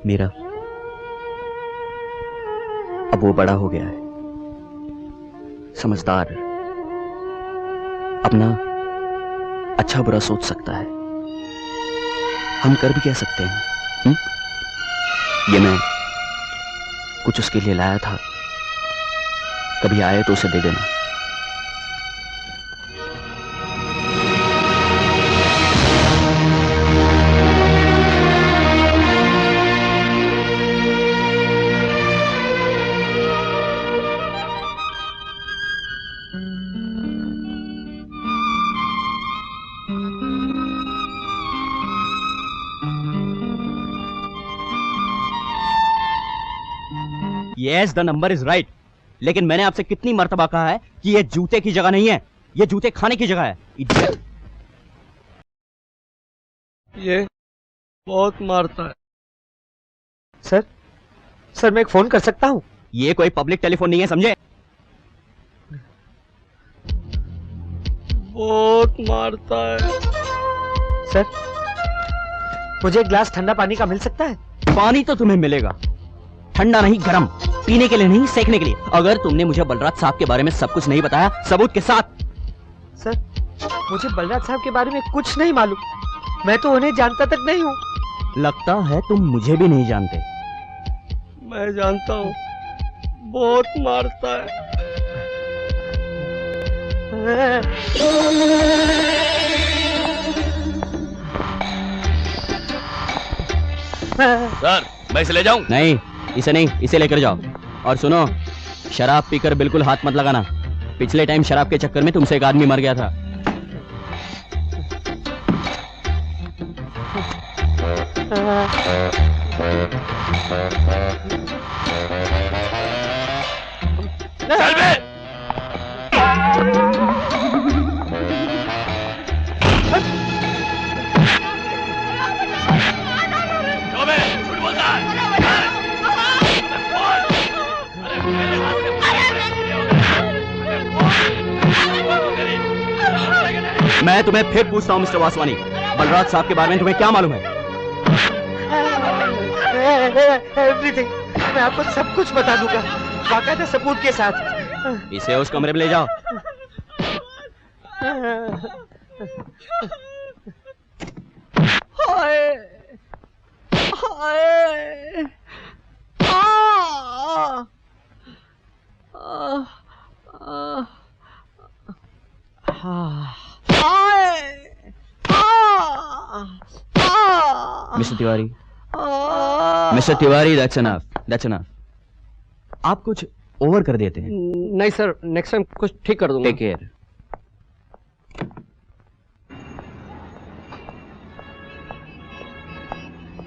मीरा, अब वो बड़ा हो गया है, समझदार, अपना अच्छा बुरा सोच सकता है। हम कर भी कह सकते हैं। हुँ? ये मैं कुछ उसके लिए लाया था, कभी आए तो उसे दे देना। Yes, the number is right. लेकिन मैंने आपसे कितनी मर्तबा कहा है कि ये जूते की जगह नहीं है, ये जूते खाने की जगह है। Idiot. ये बहुत मारता है। सर मैं एक फोन कर सकता हूँ? ये कोई पब्लिक टेलीफोन नहीं है, समझे? बहुत मारता है। सर, मुझे एक ग्लास ठंडा पानी का मिल सकता है? पानी तो तुम्हें मिलेगा, ठंडा नहीं गरम, पीने के लिए नहीं, सेकने के लिए। अगर तुमने मुझे बलराज साहब के बारे में सब कुछ नहीं बताया, सबूत के साथ। सर, मुझे बलराज साहब के बारे में कुछ नहीं मालूम, मैं तो उन्हें जानता तक नहीं हूँ। लगता है तुम मुझे भी नहीं जानते। मैं जानता हूँ, बहुत मारता है। सर, मैं इसे ले जाऊं? नहीं, इसे नहीं, इसे लेकर जाओ। और सुनो, शराब पीकर बिल्कुल हाथ मत लगाना। पिछले टाइम शराब के चक्कर में तुमसे एक आदमी मर गया था। चल बे! मैं तुम्हें फिर पूछता हूँ मिस्टर वासवानी, बलराज साहब के बारे में तुम्हें क्या मालूम है? एवरीथिंग, मैं आपको सब कुछ बता दूंगा, बाकायदा सबूत के साथ। इसे उस कमरे में ले जाओ। Hi hi mister Tiwari, mister Tiwari, that's enough, that's enough. आप कुछ ओवर कर देते हैं। नहीं सर, नेक्स्ट टाइम कुछ ठीक कर दूंगा। Take care.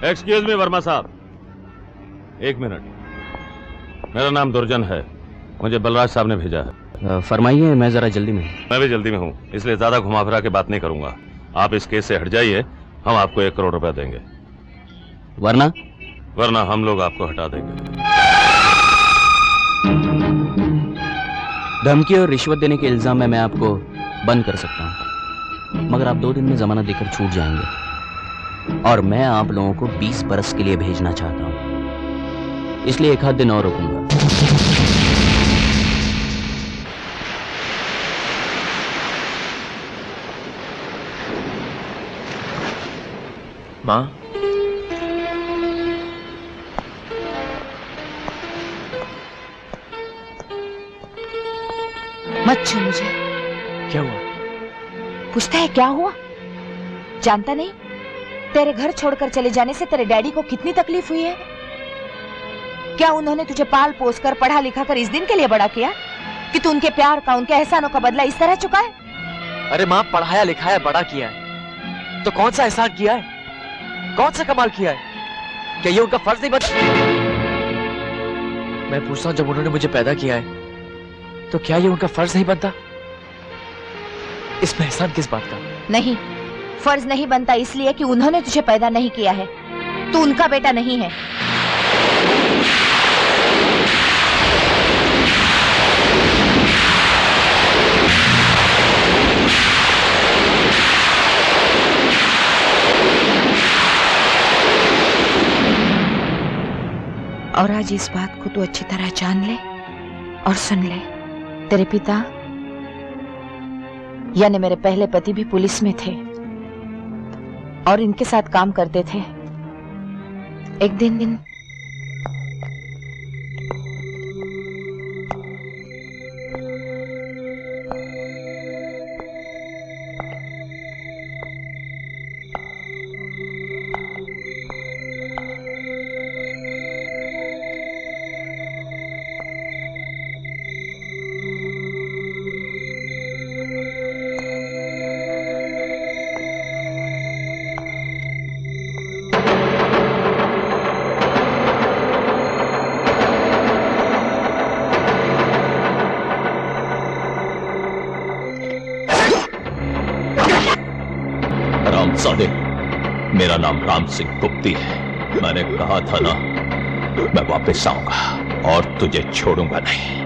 Excuse me Verma साहब, एक मिनट। मेरा नाम दुर्जन है, मुझे बलराज साहब ने भेजा है। फरमाइए, मैं जरा जल्दी में हूँ। मैं भी जल्दी में हूँ, इसलिए ज्यादा घुमा फिरा के बात नहीं करूंगा। आप इस केस से हट जाइए, हम आपको 1 करोड़ रुपया देंगे। वरना हम लोग आपको हटा देंगे। धमकी और रिश्वत देने के इल्जाम में मैं आपको बंद कर सकता हूँ, मगर आप 2 दिन में जमानत देकर छूट जाएंगे। और मैं आप लोगों को 20 बरस के लिए भेजना चाहता हूँ, इसलिए 1 आध दिन और रुकूंगा। माँ, मत छू मुझे। क्या हुआ? पूछता है क्या हुआ? जानता नहीं तेरे घर छोड़कर चले जाने से तेरे डैडी को कितनी तकलीफ हुई है? क्या उन्होंने तुझे पाल पोस कर पढ़ा लिखा कर इस दिन के लिए बड़ा किया कि तू उनके प्यार का, उनके एहसानों का बदला इस तरह चुका है? अरे माँ, पढ़ाया लिखाया बड़ा किया है तो कौन सा एहसान किया है, कौन सा कमाल किया है? क्या ये उनका फर्ज नहीं बनता? मैं पूछता हूँ, जब उन्होंने मुझे पैदा किया है तो क्या ये उनका फर्ज नहीं बनता? इसमें एहसान किस बात का? नहीं, फर्ज नहीं बनता इसलिए कि उन्होंने तुझे पैदा नहीं किया है, तू उनका बेटा नहीं है। और आज इस बात को तू अच्छी तरह जान ले और सुन ले। तेरे पिता यानी मेरे पहले पति भी पुलिस में थे, और इनके साथ काम करते थे। एक दिन रामसादे, मेरा नाम राम सिंह गुप्ती है। मैंने कहा था ना, मैं वापस आऊंगा और तुझे छोड़ूंगा नहीं।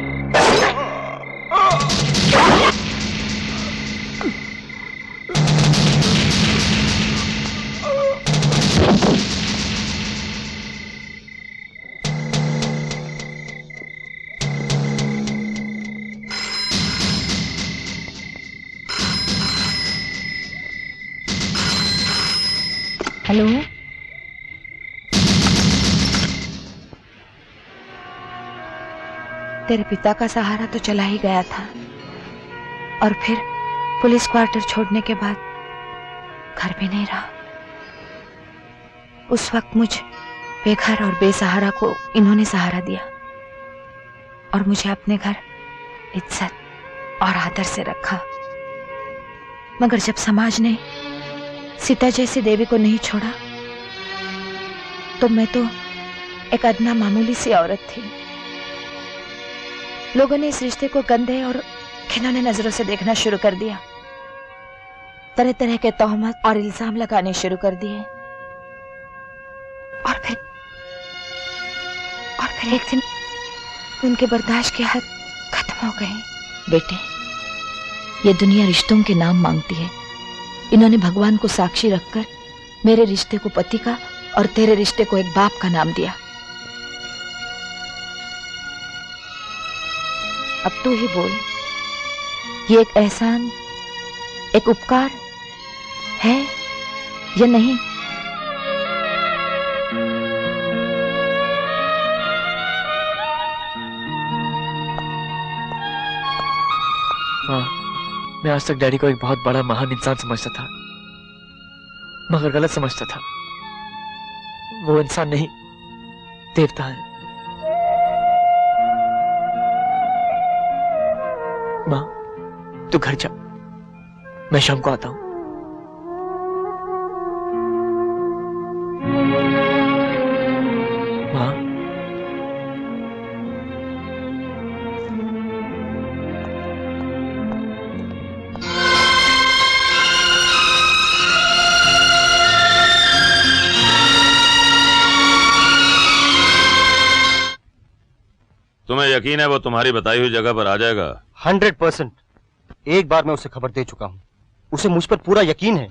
हेलो, तेरे पिता का सहारा तो चला ही गया था और फिर पुलिस क्वार्टर छोड़ने के बाद घर भी नहीं रहा। उस वक्त मुझ बेघर और बेसहारा को इन्होंने सहारा दिया और मुझे अपने घर इज्जत और आदर से रखा। मगर जब समाज ने सीता जैसी देवी को नहीं छोड़ा तो मैं तो एक अदना मामूली सी औरत थी। लोगों ने इस रिश्ते को गंदे और घिनौने नजरों से देखना शुरू कर दिया। तरह तरह के तोहमत और इल्जाम लगाने शुरू कर दिए और फिर एक दिन उनके बर्दाश्त के हद खत्म हो गए। बेटे, ये दुनिया रिश्तों के नाम मांगती है। इन्होंने भगवान को साक्षी रखकर मेरे रिश्ते को पति का और तेरे रिश्ते को एक बाप का नाम दिया। अब तू ही बोल, ये एक एहसान, एक उपकार है या नहीं? हाँ, मैं आज तक डैडी को एक बहुत बड़ा महान इंसान समझता था, मगर गलत समझता था। वो इंसान नहीं, देवता है। माँ, तू घर जा, मैं शाम को आता हूं। माँ, तुम्हें यकीन है वो तुम्हारी बताई हुई जगह पर आ जाएगा? 100%। एक बार मैं उसे खबर दे चुका हूं, उसे मुझ पर पूरा यकीन है।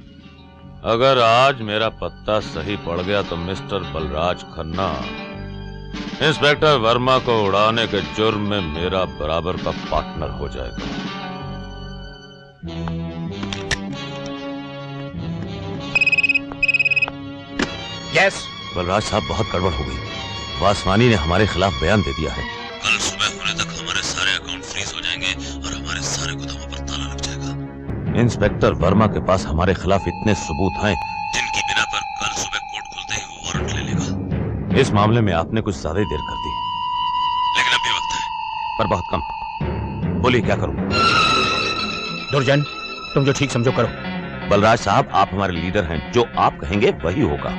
अगर आज मेरा पत्ता सही पड़ गया तो मिस्टर बलराज खन्ना इंस्पेक्टर वर्मा को उड़ाने के जुर्म में मेरा बराबर का पार्टनर हो जाएगा। यस बलराज साहब, बहुत गड़बड़ हो गई। वासवानी ने हमारे खिलाफ बयान दे दिया है। कल सुबह होने तक हमारे सारे अकाउंट फ्रीज हो जाएंगे और हमारे सारे गोदामों पर ताला लग जाएगा। इंस्पेक्टर वर्मा के पास हमारे खिलाफ इतने सबूत हैं जिनकी बिना पर कल सुबह कोर्ट खुलते ही वो वारंट ले लेगा। इस मामले में आपने कुछ ज्यादा ही देर कर दी, लेकिन अब भी वक्त है, पर बहुत कम। बोलिए क्या करूं? दुर्जन, तुम जो ठीक समझो करो। बलराज साहब, आप हमारे लीडर हैं, जो आप कहेंगे वही होगा।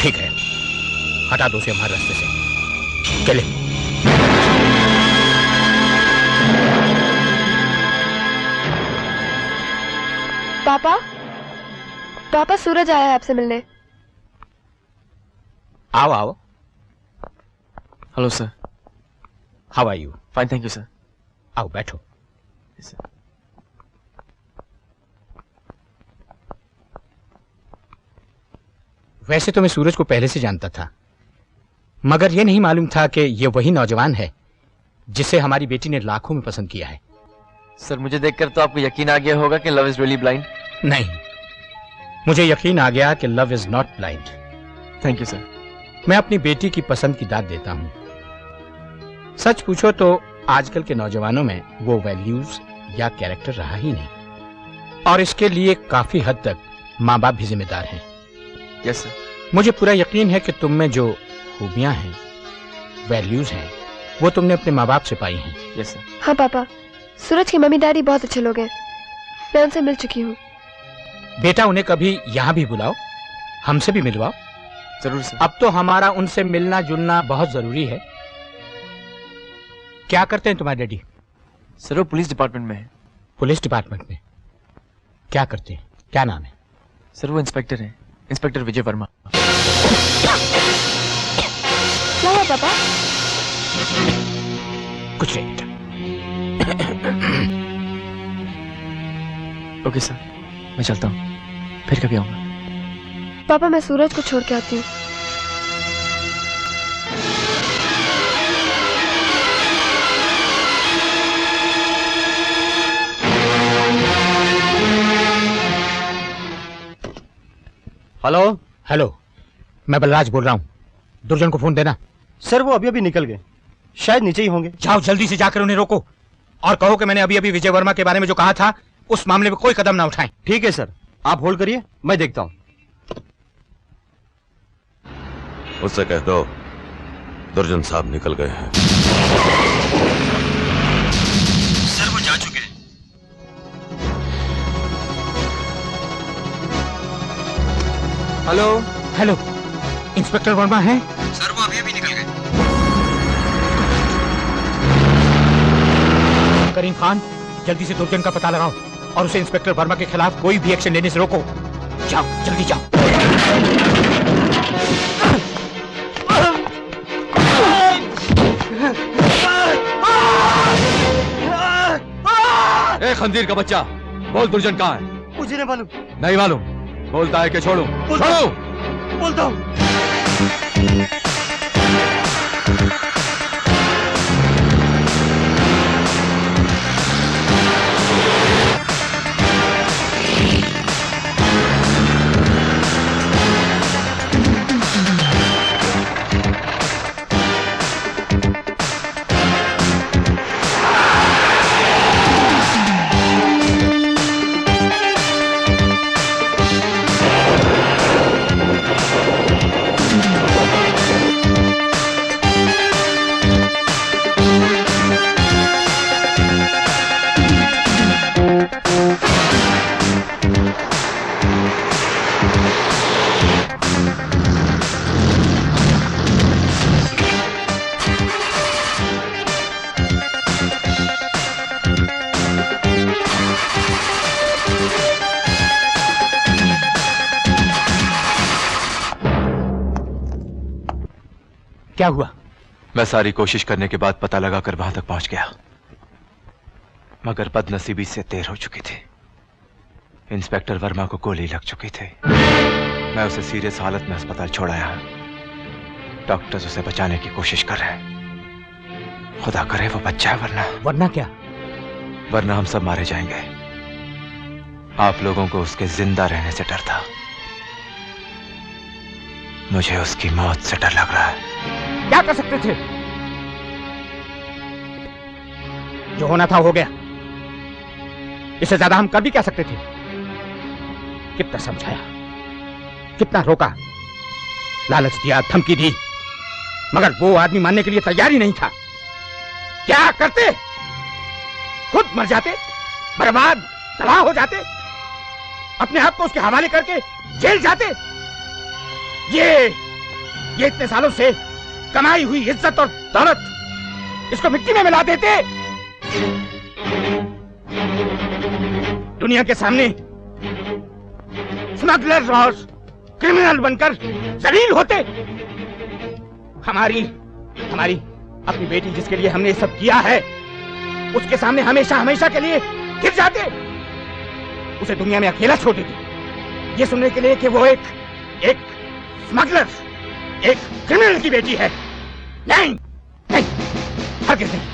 ठीक है, हटा दो उसे हमारे रास्ते से। चले। पापा, पापा, सूरज आया है आपसे मिलने। आओ आओ। Hello sir. How are you? Fine, thank you sir. आओ बैठो। वैसे तो मैं सूरज को पहले से जानता था, मगर यह नहीं मालूम था कि यह वही नौजवान है जिसे हमारी बेटी ने लाखों में पसंद किया है। सर मुझे देखकर तो आपको यकीन आ गया होगा कि लव इज रियली ब्लाइंड। नहीं, मुझे यकीन आ गया कि love is not blind. Thank you sir. मैं अपनी बेटी की पसंद की दाद देता हूं। सच पूछो तो आजकल के नौजवानों में वो वैल्यूज या कैरेक्टर रहा ही नहीं, और इसके लिए काफी हद तक माँ बाप भी जिम्मेदार हैं। Yes sir. मुझे पूरा यकीन है कि तुम में जो खूबियां हैं, वैल्यूज हैं, वो तुमने अपने माँ बाप से पाई हैं। Yes sir. हाँ पापा, सूरज की मम्मी डैडी बहुत अच्छे लोग हैं, मैं उनसे मिल चुकी हूँ। बेटा उन्हें कभी यहाँ भी बुलाओ, हमसे भी मिलवाओ। जरूर सर। अब तो हमारा उनसे मिलना जुलना बहुत जरूरी है। क्या करते हैं तुम्हारे डैडी? सर वो पुलिस डिपार्टमेंट में है। पुलिस डिपार्टमेंट में क्या करते हैं? क्या नाम है? सर वो इंस्पेक्टर हैं, इंस्पेक्टर विजय वर्मा। क्या हुआ पापा? कुछ नहीं बेटा। ओके सर, मैं चलता हूँ, फिर कभी आऊंगा। पापा मैं सूरज को छोड़ के आती हूँ। हेलो। हेलो, मैं बलराज बोल रहा हूँ। दुर्जन को फोन देना। सर वो अभी अभी निकल गए, शायद नीचे ही होंगे। जाओ जल्दी से जाकर उन्हें रोको और कहो कि मैंने अभी अभी विजय वर्मा के बारे में जो कहा था उस मामले में कोई कदम ना उठाएं। ठीक है सर, आप होल्ड करिए, मैं देखता हूँ। उससे कह दो दुर्जन साहब निकल गए हैं। सर वो जा चुके हैं। हेलो। हेलो, इंस्पेक्टर वर्मा हैं? सर वो अभी अभी निकल गए। करीम खान, जल्दी से दुर्जन का पता लगाओ और उसे इंस्पेक्टर वर्मा के खिलाफ कोई भी एक्शन लेने से रोको। जाओ जल्दी जाओ। ए खंजीर का बच्चा, बोल दुर्जन कहाँ है? मुझे नहीं मालूम। नहीं मालूम? बोलता है कि छोड़ूं? छोड़ो। बोलता हूँ। क्या हुआ? मैं सारी कोशिश करने के बाद पता लगाकर वहां तक पहुंच गया, मगर बदनसीबी से देर हो चुकी थी। इंस्पेक्टर वर्मा को गोली लग चुकी थी। मैं उसे सीरियस हालत में अस्पताल छोड़ आया। डॉक्टर्स उसे बचाने की कोशिश कर रहे हैं। खुदा करे वो बच्चा है, वरना क्या? वरना हम सब मारे जाएंगे। आप लोगों को उसके जिंदा रहने से डर था, मुझे उसकी मौत से डर लग रहा है। क्या कर सकते थे? जो होना था हो गया, इससे ज्यादा हम कर भी क्या सकते थे? कितना समझाया, कितना रोका, लालच दिया, धमकी दी, मगर वो आदमी मानने के लिए तैयार ही नहीं था। क्या करते? खुद मर जाते, बर्बाद तबाह हो जाते, अपने आप को उसके हवाले करके जेल जाते। ये इतने सालों से कमाई हुई इज्जत और दौलत इसको मिट्टी में मिला देते। दुनिया के सामने स्मगलर और क्रिमिनल बनकर जलील होते। हमारी अपनी बेटी जिसके लिए हमने सब किया है, उसके सामने हमेशा हमेशा के लिए गिर जाते। उसे दुनिया में अकेला छोड़ देते, ये सुनने के लिए कि वो एक स्मगलर, एक क्रिमिनल की बेटी है। नहीं नहीं, हरगिज़ नहीं।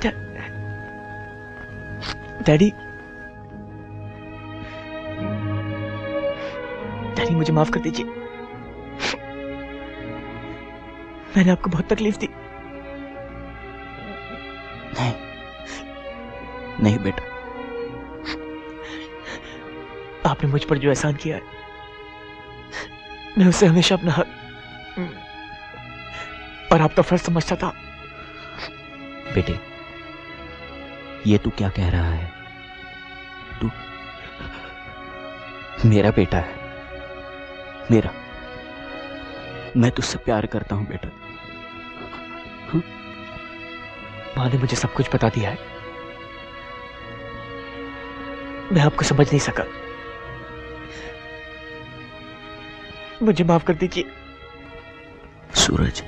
डैडी डैडी डैडी मुझे माफ कर दीजिए। मैंने आपको बहुत तकलीफ दी। नहीं बेटा, आपने मुझ पर जो एहसान किया है, मैं उसे हमेशा अपना हक और आपका फर्ज समझता था। बेटे, ये तू क्या कह रहा है? तू मेरा बेटा है, मेरा। मैं तुझसे प्यार करता हूं बेटा। मां ने मुझे सब कुछ बता दिया है। मैं आपको समझ नहीं सका। मुझे माफ कर दीजिए। सूरज,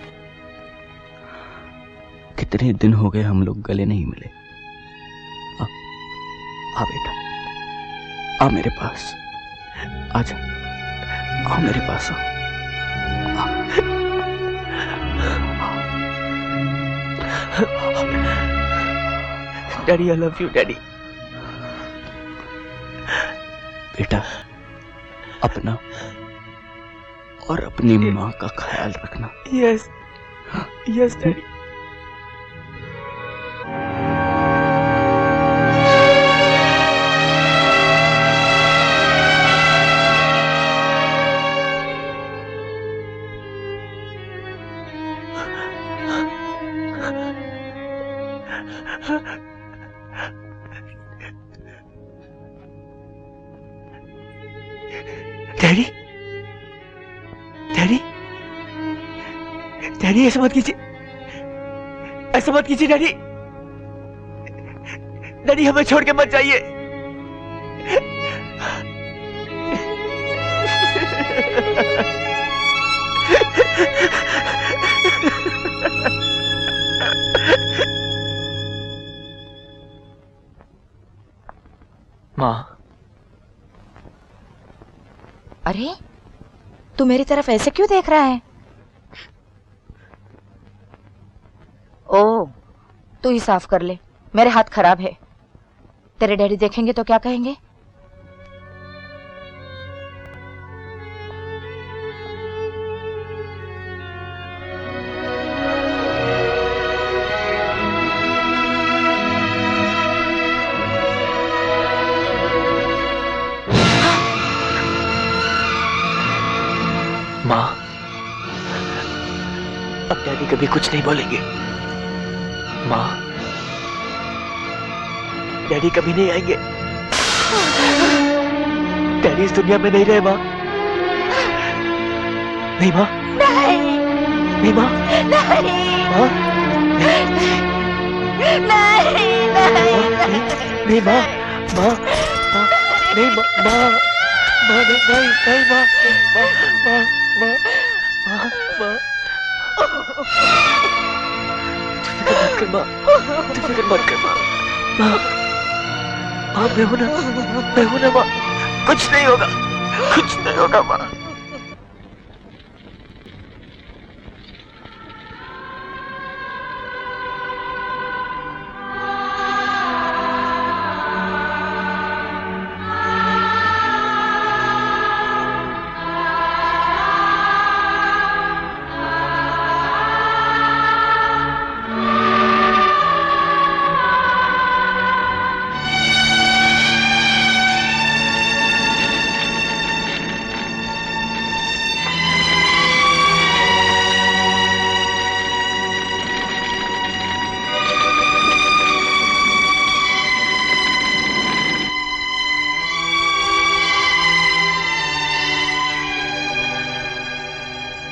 कितने दिन हो गए हम लोग गले नहीं मिले। आ बेटा, आ मेरे पास, आजा, आ मेरे पास आ। Daddy, I love you daddy. बेटा, अपना और अपनी माँ का ख्याल रखना। Yes yes daddy. Daddy daddy daddy, ऐसा मत कीजिए, ऐसा मत कीजिए डैडी। डैडी, हमें छोड़ के मत जाइए। माँ। अरे, तू मेरी तरफ ऐसे क्यों देख रहा है? ओ, तू ही साफ कर ले, मेरे हाथ खराब है। तेरे डैडी देखेंगे तो क्या कहेंगे? माँ, अब डैडी कभी कुछ नहीं बोलेंगे। माँ, डैडी कभी नहीं आएंगे। डैडी इस दुनिया में नहीं रहे माँ। नहीं माँ, नहीं, नहीं माँ, नहीं, माँ, नहीं माँ, माँ, माँ, नहीं माँ, माँ, माँ, नहीं, नहीं माँ, माँ, माँ, माँ, माँ, माँ, तू फिक्र मत कर माँ, माँ, माँ, मैं हूं ना माँ, कुछ नहीं होगा, कुछ नहीं होगा माँ।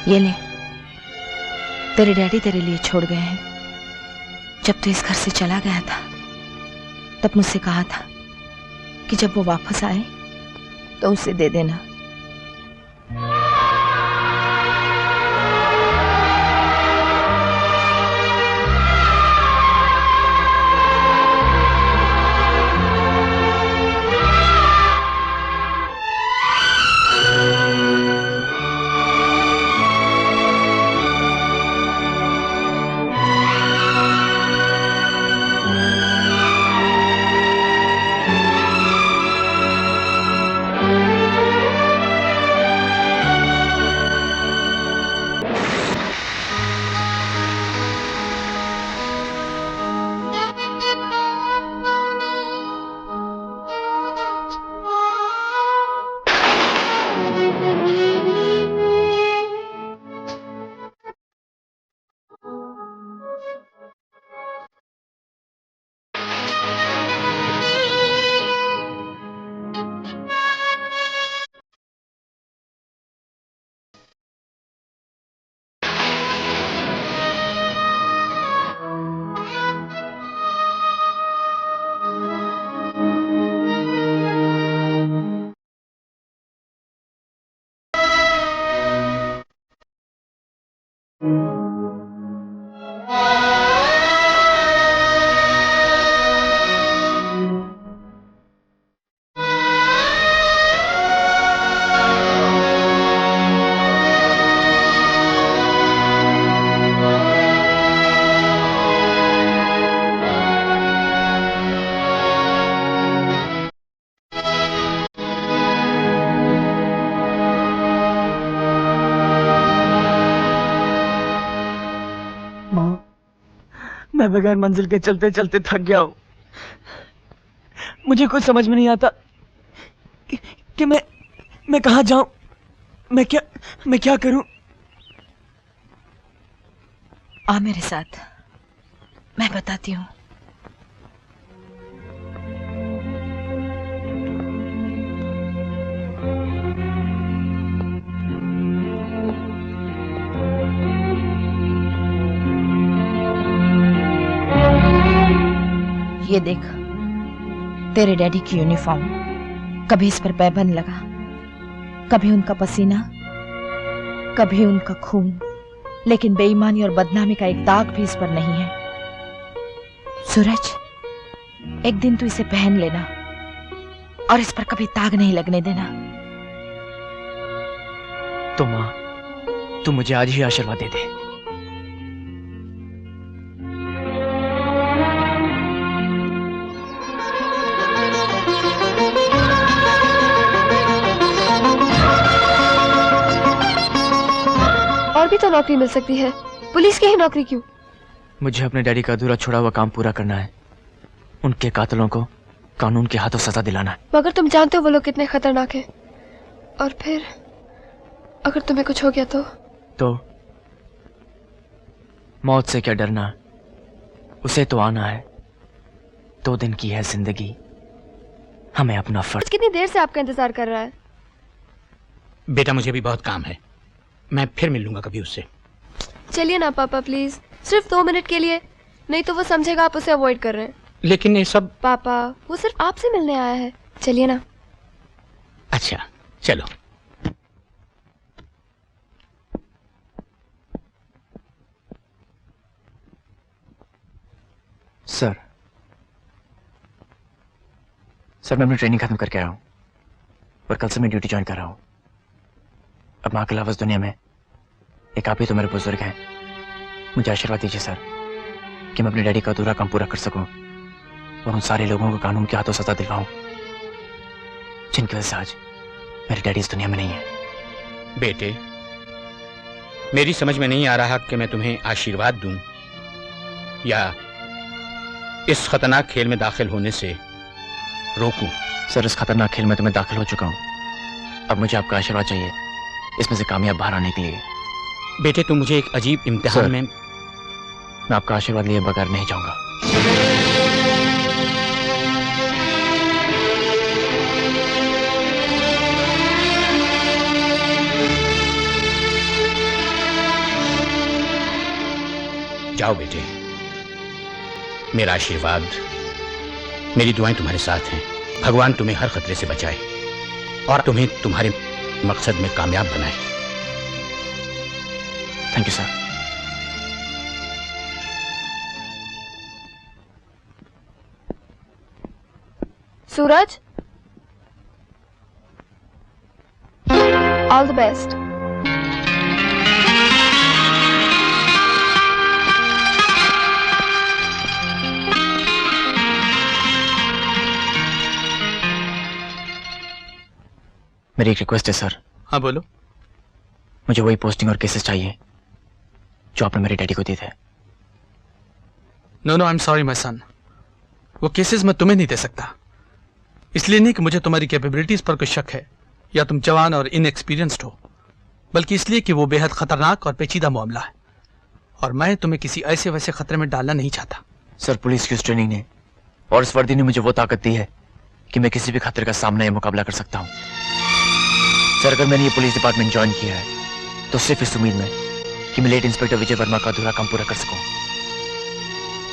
ये ले, तेरे डैडी तेरे लिए छोड़ गए हैं। जब तू इस घर से चला गया था, तब मुझसे कहा था कि जब वो वापस आए तो उसे दे देना। मैं बगैर मंजिल के चलते चलते थक गया हूं। मुझे कुछ समझ में नहीं आता कि मैं कहां जाऊं, मैं क्या करूं। आ मेरे साथ, मैं बताती हूँ। ये देख, तेरे डैडी की यूनिफॉर्म, कभी इस पर पैबंद लगा, कभी उनका पसीना, कभी उनका खून, लेकिन बेईमानी और बदनामी का एक दाग भी इस पर नहीं है। सूरज, एक दिन तू इसे पहन लेना और इस पर कभी दाग नहीं लगने देना। तो माँ, तू मुझे आज ही आशीर्वाद दे दे। और भी तो नौकरी मिल सकती है, पुलिस की ही नौकरी क्यों? मुझे अपने डैडी का अधूरा छुड़ा हुआ काम पूरा करना है। उनके कातलों को कानून के हाथों सजा दिलाना है। मगर तुम जानते हो वो लोग कितने खतरनाक हैं। और फिर अगर तुम्हें कुछ हो गया तो मौत से क्या डरना, उसे तो आना है। 2 दिन की है जिंदगी, हमें अपना फर्ज। कितनी देर से आपका इंतजार कर रहा है? बेटा मुझे भी बहुत काम है, मैं फिर मिल लूंगा कभी उससे। चलिए ना पापा प्लीज, सिर्फ 2 मिनट के लिए, नहीं तो वो समझेगा आप उसे अवॉइड कर रहे हैं। लेकिन ये सब। पापा वो सिर्फ आपसे मिलने आया है, चलिए ना। अच्छा चलो। सर मैं अपनी ट्रेनिंग खत्म करके आया हूं और कल से मैं ड्यूटी ज्वाइन कर रहा हूं। अब मां के अलावा इस दुनिया में एक आप ही तो मेरे बुजुर्ग हैं। मुझे आशीर्वाद दीजिए सर कि मैं अपने डैडी का अधूरा काम पूरा कर सकूं और उन सारे लोगों को कानून के हाथों सजा दिलवाऊं जिनकी वजह से आज मेरे डैडी इस दुनिया में नहीं है। बेटे, मेरी समझ में नहीं आ रहा कि मैं तुम्हें आशीर्वाद दूं या इस खतरनाक खेल में दाखिल होने से रोकूं। सर, इस खतरनाक खेल में तो मैं दाखिल हो चुका हूं। अब मुझे आपका आशीर्वाद चाहिए इसमें से कामयाब बाहर आने के लिए। बेटे, तुम मुझे एक अजीब इम्तिहान में। मैं आपका आशीर्वाद लिए बगैर नहीं जाऊंगा। जाओ बेटे, मेरा आशीर्वाद, मेरी दुआएं तुम्हारे साथ हैं। भगवान तुम्हें हर खतरे से बचाए और तुम्हें तुम्हारे मकसद में कामयाब बनाए। Thank you sir. Suraj, all the best. मेरी एक रिक्वेस्ट है सर। हाँ बोलो। मुझे वही पोस्टिंग और केसेस चाहिए जो आपने मेरे डैडी को दिए थे। No, I am sorry my son, वो केसेस मैं तुम्हें नहीं दे सकता। इसलिए नहीं कि मुझे तुम्हारी कैपेबिलिटीज पर कोई शक है या तुम जवान और इनएक्सपीरियंस्ड हो, बल्कि इसलिए कि वो बेहद खतरनाक और पेचीदा मामला है और मैं तुम्हें किसी ऐसे वैसे खतरे में डालना नहीं चाहता। सर, पुलिस की उस ट्रेनिंग ने और इस वर्दी ने मुझे वो ताकत दी है कि मैं किसी भी खतरे का सामना या मुकाबला कर सकता हूँ। सर, अगर मैंने ये पुलिस डिपार्टमेंट ज्वाइन किया है तो सिर्फ इस उम्मीद में कि मैं लेट इंस्पेक्टर विजय वर्मा का अधूरा काम पूरा कर सकूं।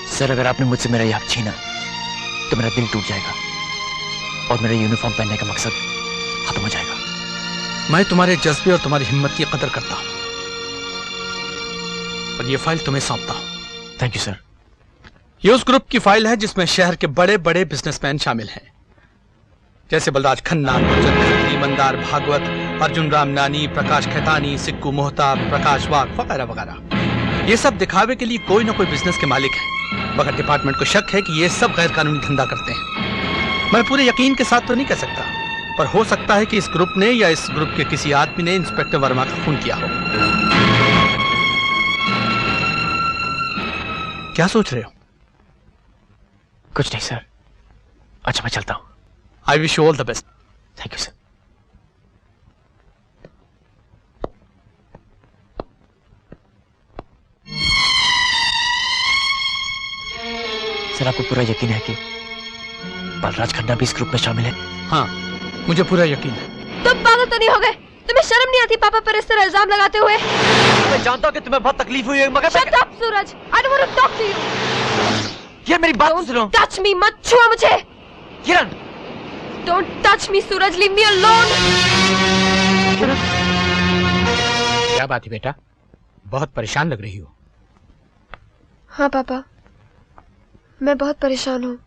सर, अगर आपने मुझसे मेरा यह हक छीना तो मेरा दिल टूट जाएगा और मेरा यूनिफॉर्म पहनने का मकसद खत्म हो जाएगा। मैं तुम्हारे जज्बे और तुम्हारी हिम्मत की कदर करता हूं, और ये फाइल तुम्हें सौंपता हूं। Thank you sir. ये उस ग्रुप की फाइल है जिसमें शहर के बड़े बड़े बिजनेसमैन शामिल हैं, जैसे बलराज खन्ना, गुरजर खत्री, मंदार भागवत, अर्जुन राम नानी, प्रकाश खेतानी, सिक्कू मोहता, प्रकाश वाघ वगैरह वगैरह। ये सब दिखावे के लिए कोई ना कोई बिजनेस के मालिक है, मगर डिपार्टमेंट को शक है कि ये सब गैर कानूनी धंधा करते हैं। मैं पूरे यकीन के साथ तो नहीं कह सकता, पर हो सकता है कि इस ग्रुप ने या इस ग्रुप के किसी आदमी ने इंस्पेक्टर वर्मा का खून किया हो। क्या सोच रहे हो? कुछ नहीं सर। अच्छा मैं चलता हूं। I wish you all the best. Thank you sir. Sir आपको पूरा यकीन है कि बलराज खन्ना भी इस ग्रुप में शामिल है? हाँ, मुझे पूरा यकीन है। तुम पागल तो नहीं हो गए? तुम्हें शर्म नहीं आती पापा पर इस तरह इल्जाम लगाते हुए? मैं जानता हूँ कि तुम्हें बहुत तकलीफ हुई है, मगर Shut up, Suraj. I don't want to talk to you. यार मेरी बात सुनो। Touch me, मत छुआ मुझे। किरण। Don't touch me, Suraj. Leave me alone. किरण। क्या बात है बेटा? बहुत परेशान लग रही हो। हाँ पापा, मैं बहुत परेशान हूँ।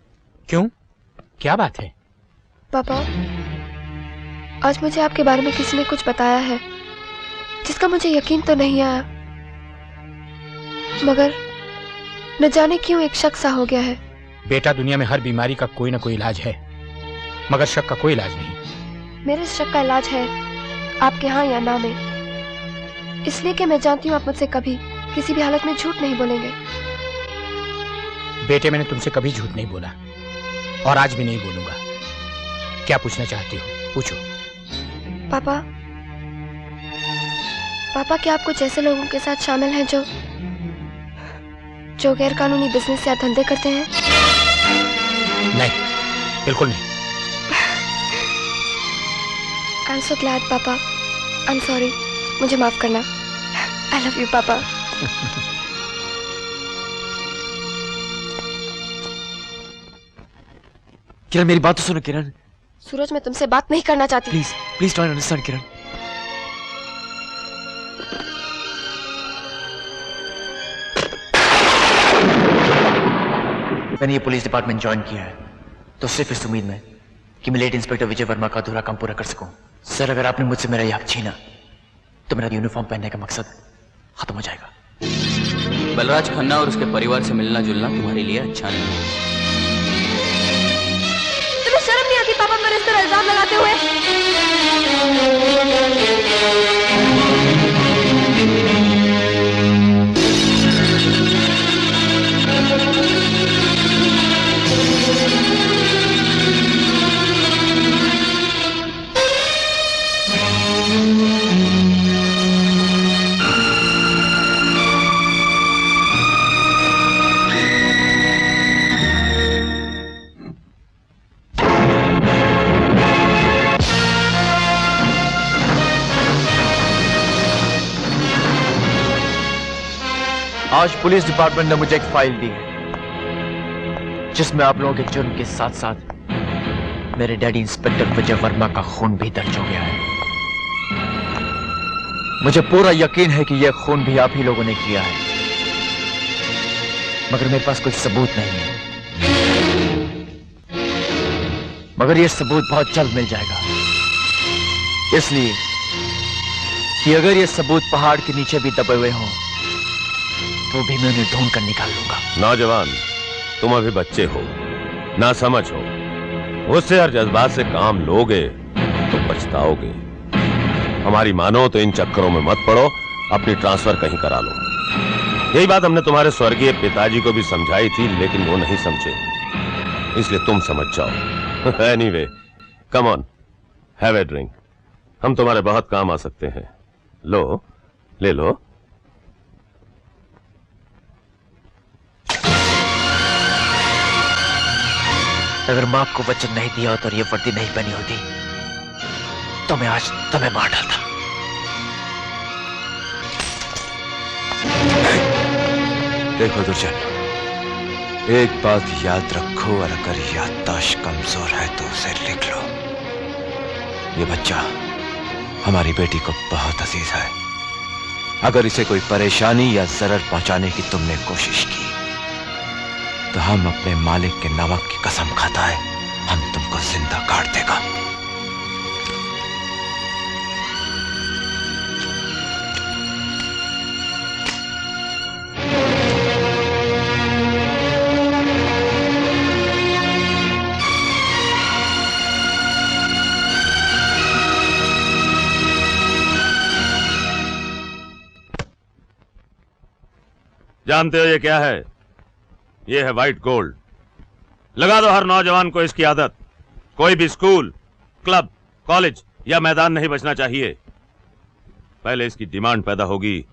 क्यों? क्या बात है? पापा, आज मुझे आपके बारे में किसी ने कुछ बताया है जिसका मुझे यकीन तो नहीं आया, मगर न जाने क्यों एक शक सा हो गया है। बेटा, दुनिया में हर बीमारी का कोई ना कोई इलाज है, मगर शक का कोई इलाज नहीं। मेरे शक का इलाज है आपके हाँ या ना में, इसलिए कि मैं जानती हूँ आप मुझसे कभी किसी भी हालत में झूठ नहीं बोलेंगे। बेटे, मैंने तुमसे कभी झूठ नहीं बोला और आज भी नहीं बोलूंगा। क्या पूछना चाहती हो? पूछो। पापा, पापा क्या आप कुछ ऐसे लोगों के साथ शामिल हैं जो गैर कानूनी बिजनेस या धंधे करते हैं? नहीं, बिल्कुल नहीं। आई एम सो ग्लैड पापा। आई एम सॉरी, मुझे माफ करना। आई लव यू पापा। किरण मेरी बात तो सुनो किरण। सूरज, मैं तुमसे बात नहीं करना चाहती। प्लीज प्लीज डोंट अंडरस्टैंड किरण। मैंने ये पुलिस डिपार्टमेंट ज्वाइन किया है तो सिर्फ इस उम्मीद में कि मैं लेट इंस्पेक्टर विजय वर्मा का अधूरा काम पूरा कर सकूं। सर, अगर आपने मुझसे मेरा ये हक छीना तो मेरा यूनिफॉर्म पहनने का मकसद खत्म हो जाएगा। बलराज खन्ना और उसके परिवार से मिलना जुलना तुम्हारे लिए अच्छा नहीं है। तुम्हें शर्म नहीं आती पापा पर इस तरह इल्जाम लगाते हुए? आज पुलिस डिपार्टमेंट ने मुझे एक फाइल दी है जिसमें आप लोगों के जुर्म के साथ साथ मेरे डैडी इंस्पेक्टर विजय वर्मा का खून भी दर्ज हो गया है। मुझे पूरा यकीन है कि यह खून भी आप ही लोगों ने किया है, मगर मेरे पास कोई सबूत नहीं है। मगर यह सबूत बहुत जल्द मिल जाएगा, इसलिए कि अगर यह सबूत पहाड़ के नीचे भी दबे हुए हों तो भी मैं उन्हें ढूंढ कर निकाल लूंगा। नौजवान, तुम अभी बच्चे हो, ना समझ हो, गुस्से और जज्बात से काम लोगे तो पछताओगे। हमारी मानो तो इन चक्करों में मत पड़ो, अपनी ट्रांसफर कहीं करा लो। यही बात हमने तुम्हारे स्वर्गीय पिताजी को भी समझाई थी, लेकिन वो नहीं समझे, इसलिए तुम समझ जाओ। Anyway, come on, have a drink. हम तुम्हारे बहुत काम आ सकते हैं। लो, ले लो। अगर मां को वचन नहीं दिया होता और ये वर्दी नहीं पहनी होती तो मैं आज तुम्हें मार डालता। देखो दुर्जन, एक बात याद रखो, और अगर याददाश्त कमजोर है तो उसे लिख लो। ये बच्चा हमारी बेटी को बहुत अजीज है, अगर इसे कोई परेशानी या जरर पहुंचाने की तुमने कोशिश की तो हम अपने मालिक के नमक की कसम खाता है, हम तुमको जिंदा काट देगा। जानते हो ये क्या है? ये है व्हाइट गोल्ड। लगा दो हर नौजवान को इसकी आदत। कोई भी स्कूल, क्लब, कॉलेज या मैदान नहीं बचना चाहिए। पहले इसकी डिमांड पैदा होगी,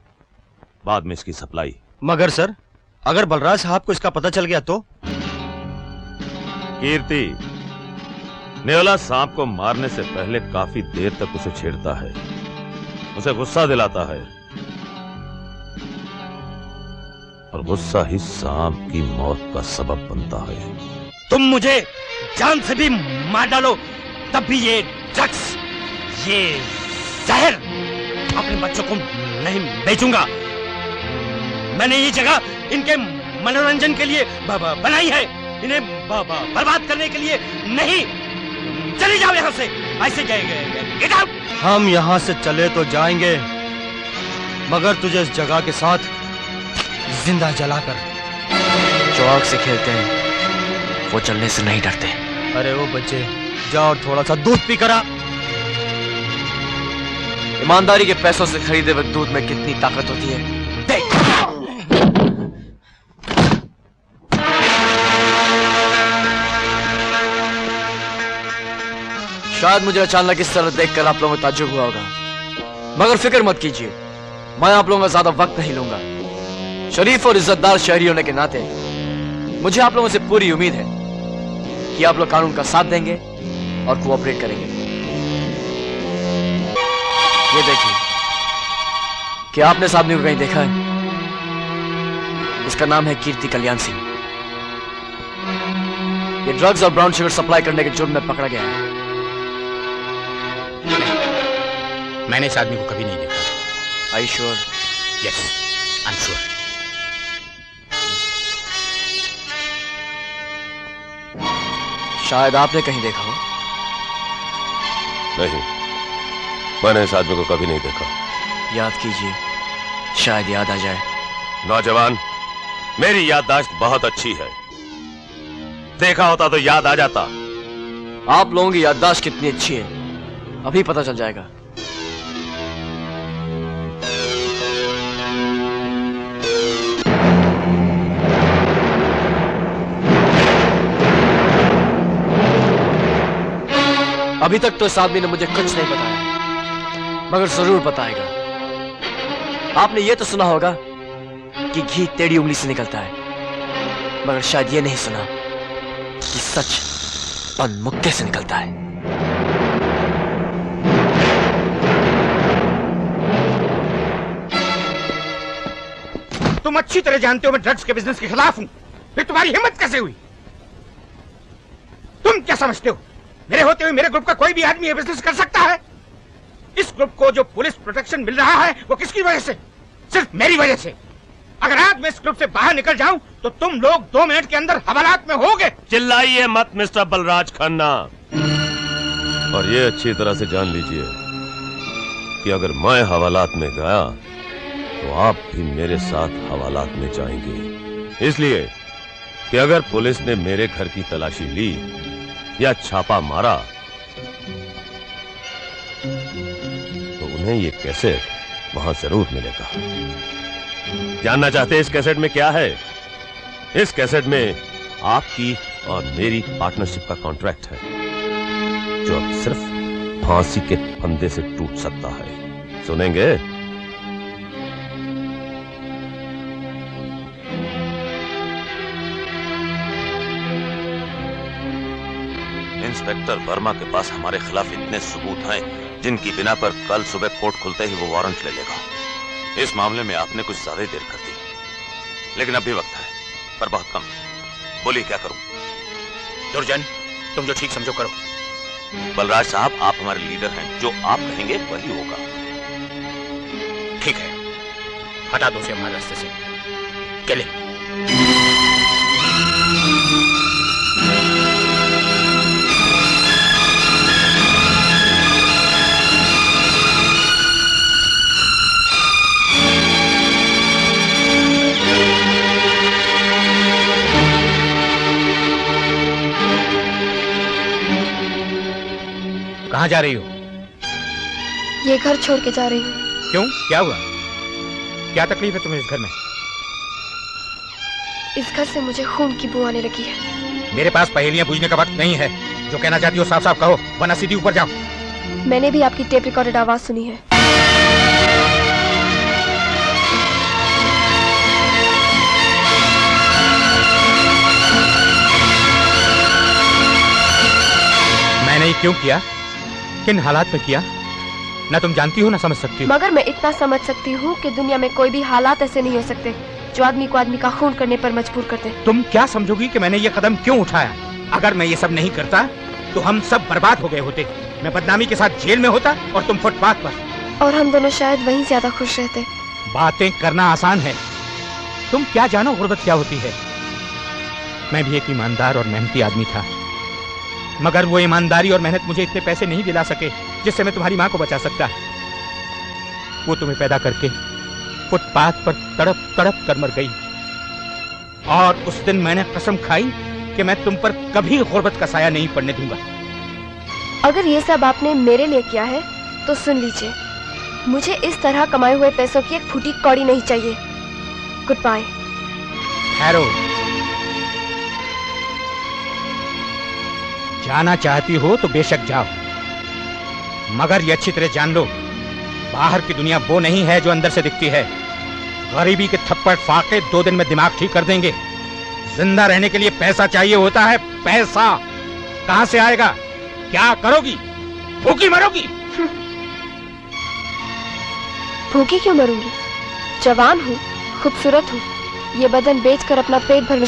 बाद में इसकी सप्लाई। मगर सर, अगर बलराज साहब को इसका पता चल गया तो? कीर्ति, नेवला सांप को मारने से पहले काफी देर तक उसे छेड़ता है, उसे गुस्सा दिलाता है, और गुस्सा ही सांप की मौत का सबब बनता है। तुम मुझे जान से भी मार डालो, तब भी ये ड्रग्स, ये जहर अपने बच्चों को नहीं बेचूंगा। मैंने ये जगह इनके मनोरंजन के लिए बनाई है, इन्हें बर्बाद करने के लिए नहीं। चले जाओ यहाँ से, ऐसे गेट आउट। हम यहाँ से चले तो जाएंगे, मगर तुझे इस जगह के साथ जिंदा जलाकर। जो आग से खेलते हैं वो जलने से नहीं डरते। अरे वो बच्चे, जा और थोड़ा सा दूध पी करा। ईमानदारी के पैसों से खरीदे हुए दूध में कितनी ताकत होती है देख। शायद मुझे अचानक इस तरह देखकर आप लोगों को ताज्जुब हुआ होगा, मगर फिक्र मत कीजिए, मैं आप लोगों का ज्यादा वक्त नहीं लूंगा। शरीफ और इज्जतदार शहरी होने के नाते मुझे आप लोगों से पूरी उम्मीद है कि आप लोग कानून का साथ देंगे और कोऑपरेट करेंगे। ये देखिए, क्या आपने इस आदमी को कहीं देखा है? इसका नाम है कीर्ति कल्याण सिंह। ये ड्रग्स और ब्राउन शुगर सप्लाई करने के जुर्म में पकड़ा गया है। मैंने इस आदमी को कभी नहीं देखा। Are you sure? Yes, I'm sure. शायद आपने कहीं देखा हो। नहीं, मैंने इस आदमी को कभी नहीं देखा। याद कीजिए, शायद याद आ जाए। नौजवान, मेरी याददाश्त बहुत अच्छी है, देखा होता तो याद आ जाता। आप लोगों की याददाश्त कितनी अच्छी है अभी पता चल जाएगा। अभी तक तो इस आदमी ने मुझे कुछ नहीं बताया, मगर जरूर बताएगा। आपने ये तो सुना होगा कि घी टेढ़ी उंगली से निकलता है, मगर शायद ये नहीं सुना कि सच पन मुक्के से निकलता है। तुम अच्छी तरह जानते हो मैं ड्रग्स के बिजनेस के खिलाफ हूं, फिर तुम्हारी हिम्मत कैसे हुई? तुम क्या समझते हो मेरे होते हुए मेरे ग्रुप का कोई भी आदमी ये बिजनेस कर सकता है? इस ग्रुप को जो पुलिस प्रोटेक्शन मिल रहा है वो किसकी वजह से? सिर्फ मेरी वजह से। अगर आज मैं इस ग्रुप से बाहर निकल जाऊं तो तुम लोग 2 मिनट के अंदर हवालात में होगे। चिल्लाइए मत मिस्टर बलराज खन्ना, और ये अच्छी तरह से जान लीजिए कि अगर मैं हवालात में गया तो आप भी मेरे साथ हवालात में जाएंगे। इसलिए कि अगर पुलिस ने मेरे घर की तलाशी ली या छापा मारा तो उन्हें ये कैसेट वहां जरूर मिलेगा। जानना चाहते हैं इस कैसेट में क्या है? इस कैसेट में आपकी और मेरी पार्टनरशिप का कॉन्ट्रैक्ट है, जो अब सिर्फ फांसी के फंदे से टूट सकता है। सुनेंगे? इंस्पेक्टर वर्मा के पास हमारे खिलाफ इतने सबूत हैं जिनकी बिना पर कल सुबह कोर्ट खुलते ही वो वारंट ले लेगा। इस मामले में आपने कुछ ज्यादा देर कर दी, लेकिन अभी वक्त है, पर बहुत कम। बोलिए क्या करूं? दुर्जन, तुम जो ठीक समझो करो। बलराज साहब, आप हमारे लीडर हैं, जो आप कहेंगे वही होगा। ठीक है, हटा दो उसे हमारे रास्ते से। चले। कहाँ जा रही हो? ये घर छोड़ के जा रही हूँ। क्यों, क्या हुआ? क्या तकलीफ है तुम्हें इस घर में? इस घर से मुझे खून की बू आने लगी है। मेरे पास पहेलियां पूछने का वक्त नहीं है। जो कहना चाहती हो साफ साफ कहो, वरना सीधी ऊपर जाओ। मैंने भी आपकी टेप रिकॉर्डेड आवाज सुनी है। मैंने ये क्यों किया, किन हालात में किया, ना तुम जानती हो ना समझ सकती हो। मगर मैं इतना समझ सकती हूँ कि दुनिया में कोई भी हालात ऐसे नहीं हो सकते जो आदमी को आदमी का खून करने पर मजबूर कर दे। तुम क्या समझोगी कि मैंने ये कदम क्यों उठाया? अगर मैं ये सब नहीं करता तो हम सब बर्बाद हो गए होते। मैं बदनामी के साथ जेल में होता और तुम फुटपाथ पर। और हम दोनों शायद वहीं ज्यादा खुश रहते। बातें करना आसान है, तुम क्या जानो गुर्बत क्या होती है। मैं भी एक ईमानदार और मेहनती आदमी था, मगर वो ईमानदारी और मेहनत मुझे इतने पैसे नहीं दिला सके जिससे मैं तुम्हारी माँ को बचा सकता। वो तुम्हें पैदा करके फुटपाथ पर तड़प तड़प कर मर गई, और उस दिन मैंने कसम खाई कि मैं तुम पर कभी गुर्बत का साया नहीं पड़ने दूंगा। अगर ये सब आपने मेरे लिए किया है तो सुन लीजिए, मुझे इस तरह कमाए हुए पैसों की एक फूटी कौड़ी नहीं चाहिए। Good bye. ठहरो, जाना चाहती हो तो बेशक जाओ, मगर ये अच्छी तरह जान लो, बाहर की दुनिया वो नहीं है जो अंदर से दिखती है। गरीबी के थप्पड़ फाके 2 दिन में दिमाग ठीक कर देंगे। जिंदा रहने के लिए पैसा चाहिए होता है, पैसा। कहां से आएगा? क्या करोगी? भूखी मरोगी? भूखी क्यों मरूंगी? जवान हूँ, खूबसूरत हूँ, ये बदन बेचकर अपना पेट भर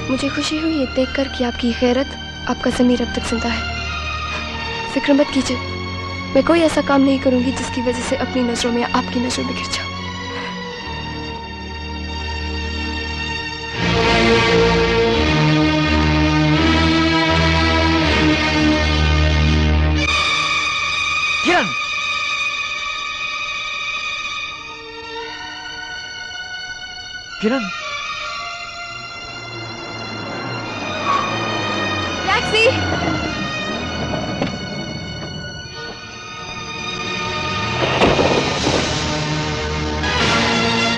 मुझे खुशी हुई ये देखकर कि आपकी गैरत, आपका ज़मीर अब तक जिंदा है। फिक्र मत कीजिए, मैं कोई ऐसा काम नहीं करूंगी जिसकी वजह से अपनी नजरों में या आपकी नजरों में गिर जाऊं। किरण, किरण, टैक्सी!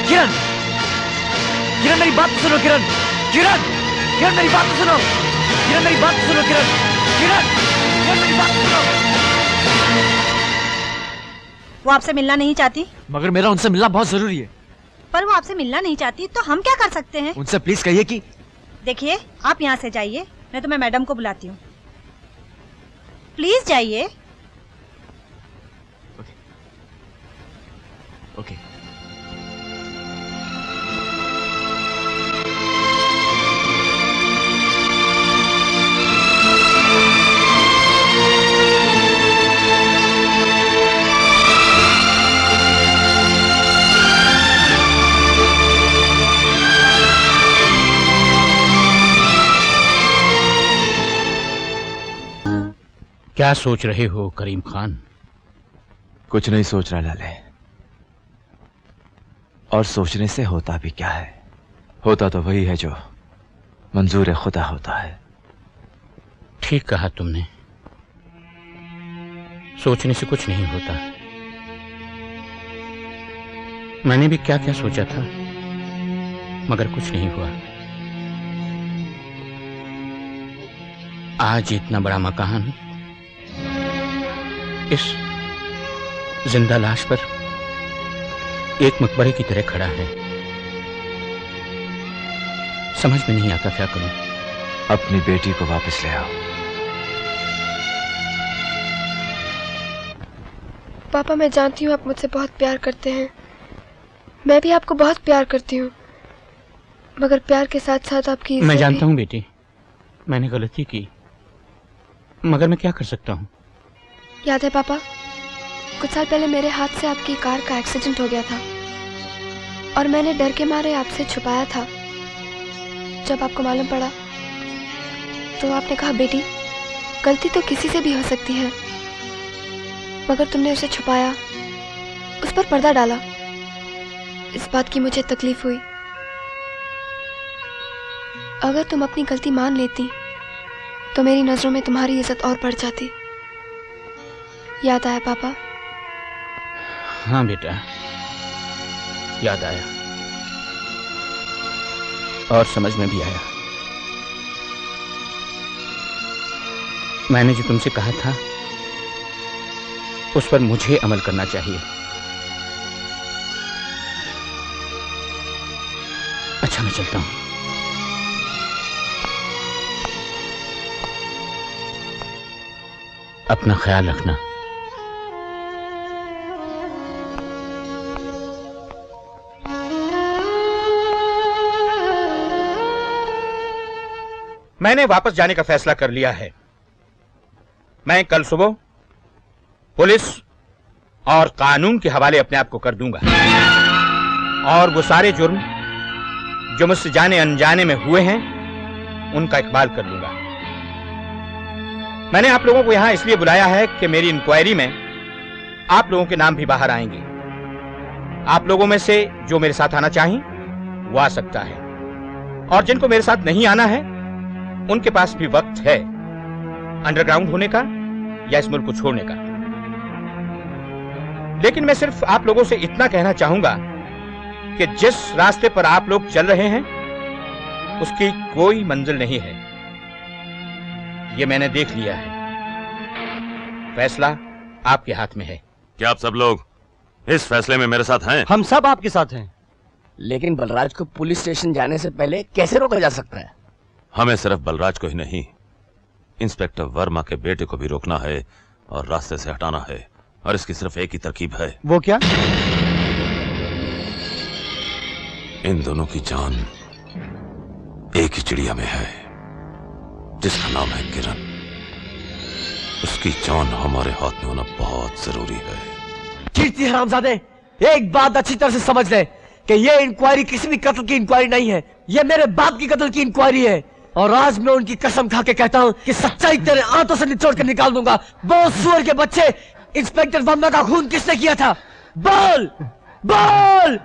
किरण, किरण मेरी बात तो सुनो किरण, किरण, किरण मेरी बात तो सुनो, किरण मेरी बात तो सुनो किरण, किरण, किरण मेरी बात तो सुनो। वो आपसे मिलना नहीं चाहती? मगर मेरा उनसे मिलना बहुत जरूरी है। पर वो आपसे मिलना नहीं चाहती तो हम क्या कर सकते हैं? उनसे प्लीज कहिए कि देखिए, आप यहाँ से जाइए, नहीं तो मैं मैडम को बुलाती हूँ। प्लीज जाइए। ओके। क्या सोच रहे हो करीम खान? कुछ नहीं सोच रहा लाले, और सोचने से होता भी क्या है? होता तो वही है जो मंजूर खुदा होता है। ठीक कहा तुमने, सोचने से कुछ नहीं होता। मैंने भी क्या क्या सोचा था, मगर कुछ नहीं हुआ। आज इतना बड़ा मकान इस जिंदा लाश पर एक मकबरे की तरह खड़ा है। समझ में नहीं आता क्या करूं। अपनी बेटी को वापस ले आओ। पापा, मैं जानती हूँ आप मुझसे बहुत प्यार करते हैं, मैं भी आपको बहुत प्यार करती हूँ, मगर प्यार के साथ साथ आपकी मैं जानता हूँ बेटी, मैंने गलती की, मगर मैं क्या कर सकता हूँ? याद है पापा, कुछ साल पहले मेरे हाथ से आपकी कार का एक्सीडेंट हो गया था और मैंने डर के मारे आपसे छुपाया था। जब आपको मालूम पड़ा तो आपने कहा बेटी, गलती तो किसी से भी हो सकती है, मगर तुमने उसे छुपाया, उस पर पर्दा डाला। इस बात की मुझे तकलीफ हुई। अगर तुम अपनी गलती मान लेती तो मेरी नजरों में तुम्हारी इज्जत और बढ़ जाती। याद आया पापा? हाँ बेटा, याद आया और समझ में भी आया। मैंने जो तुमसे कहा था उस पर मुझे अमल करना चाहिए। अच्छा, मैं चलता हूं। अपना ख्याल रखना। मैंने वापस जाने का फैसला कर लिया है। मैं कल सुबह पुलिस और कानून के हवाले अपने आप को कर दूंगा और वो सारे जुर्म जो मुझसे जाने अनजाने में हुए हैं उनका इकबाल कर लूंगा। मैंने आप लोगों को यहां इसलिए बुलाया है कि मेरी इंक्वायरी में आप लोगों के नाम भी बाहर आएंगे। आप लोगों में से जो मेरे साथ आना चाहें वो आ सकता है, और जिनको मेरे साथ नहीं आना है उनके पास भी वक्त है अंडरग्राउंड होने का या इस मुल्क को छोड़ने का। लेकिन मैं सिर्फ आप लोगों से इतना कहना चाहूंगा कि जिस रास्ते पर आप लोग चल रहे हैं उसकी कोई मंजिल नहीं है। ये मैंने देख लिया है। फैसला आपके हाथ में है। क्या आप सब लोग इस फैसले में मेरे साथ हैं? हम सब आपके साथ हैं। लेकिन बलराज को पुलिस स्टेशन जाने से पहले कैसे रोका जा सकता है? हमें सिर्फ बलराज को ही नहीं, इंस्पेक्टर वर्मा के बेटे को भी रोकना है और रास्ते से हटाना है। और इसकी सिर्फ एक ही तरकीब है। वो क्या? इन दोनों की जान एक ही चिड़िया में है जिसका नाम है किरण। उसकी जान हमारे हाथ में होना बहुत जरूरी है। कीर्ति हरामजादे, एक बात अच्छी तरह से समझ ले कि ये इंक्वायरी किसी भी कत्ल की इंक्वायरी नहीं है, ये मेरे बाप की कत्ल की इंक्वायरी है। और आज मैं उनकी कसम खा के कहता हूं कि सच्चाई तेरे आंतों से निचोड़ कर निकाल दूंगा। वो सुअर के बच्चे, इंस्पेक्टर वर्मा का खून किसने किया था? बोल बोल।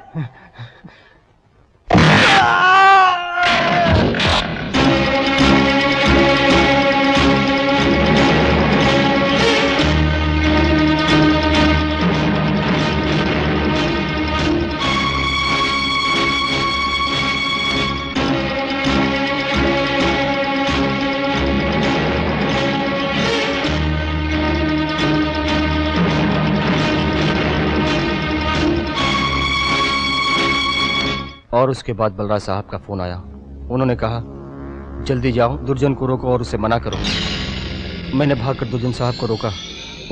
और उसके बाद बलराज साहब का फोन आया। उन्होंने कहा जल्दी जाओ, दुर्जन को रोको और उसे मना करो। मैंने भागकर दुर्जन साहब को रोका,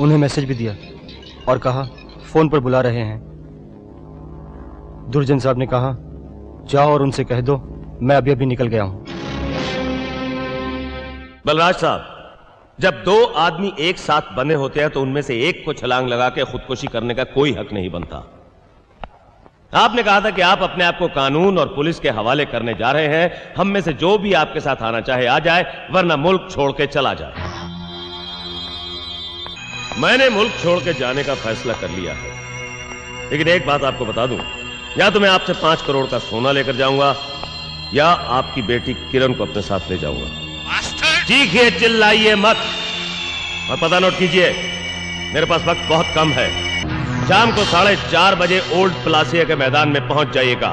उन्हें मैसेज भी दिया और कहा फोन पर बुला रहे हैं। दुर्जन साहब ने कहा जाओ और उनसे कह दो मैं अभी अभी निकल गया हूं। बलराज साहब, जब दो आदमी एक साथ बंधे होते हैं तो उनमें से एक को छलांग लगा के खुदकुशी करने का कोई हक नहीं बनता। आपने कहा था कि आप अपने आप को कानून और पुलिस के हवाले करने जा रहे हैं। हम में से जो भी आपके साथ आना चाहे आ जाए, वरना मुल्क छोड़ के चला जाए। मैंने मुल्क छोड़ के जाने का फैसला कर लिया है, लेकिन एक बात आपको बता दूं, या तो मैं आपसे 5 करोड़ का सोना लेकर जाऊंगा या आपकी बेटी किरण को अपने साथ ले जाऊंगा। चीखिए, चिल्लाइए मत और पता नोट कीजिए, मेरे पास वक्त बहुत कम है। शाम को 4:30 बजे ओल्ड प्लासिया के मैदान में पहुंच जाइएगा।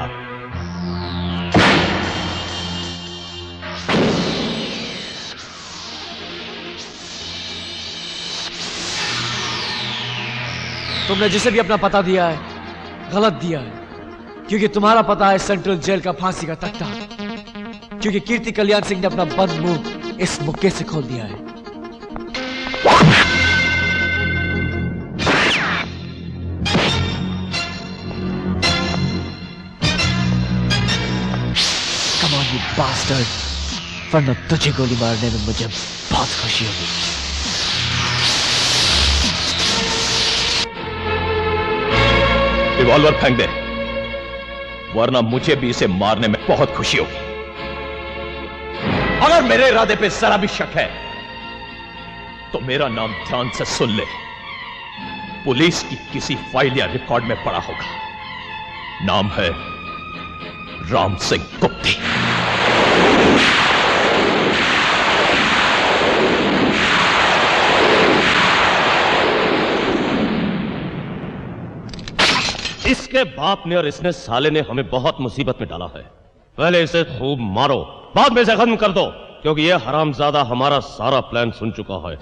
तुमने जिसे भी अपना पता दिया है गलत दिया है, क्योंकि तुम्हारा पता है सेंट्रल जेल का फांसी का तख्ता, क्योंकि कीर्ति कल्याण सिंह ने अपना बंद मुंह इस मुक्के से खोल दिया है। Come on, you bastard! वरना तुझे गोली मारने में मुझे बहुत खुशी होगी। रिवॉल्वर फेंक दे, वरना मुझे भी इसे मारने में बहुत खुशी होगी। अगर मेरे इरादे पे जरा भी शक है तो मेरा नाम ध्यान से सुन ले। पुलिस की किसी फाइल या रिकॉर्ड में पड़ा होगा। नाम है राम सिंह गुप्ती। इसके बाप ने और इसने साले ने हमें बहुत मुसीबत में डाला है। पहले इसे खूब मारो, बाद में इसे खत्म कर दो, क्योंकि यह हरामजादा हमारा सारा प्लान सुन चुका है।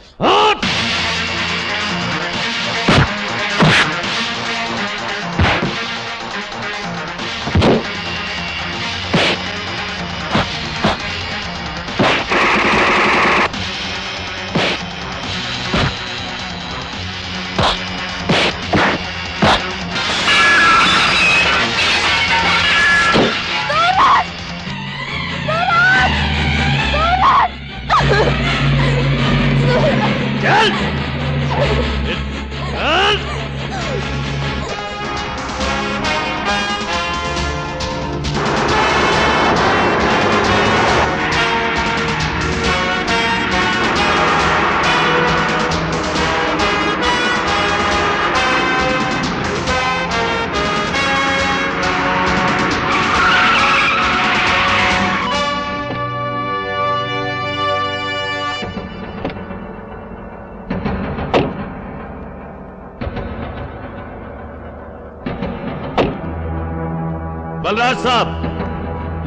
बलराज साहब,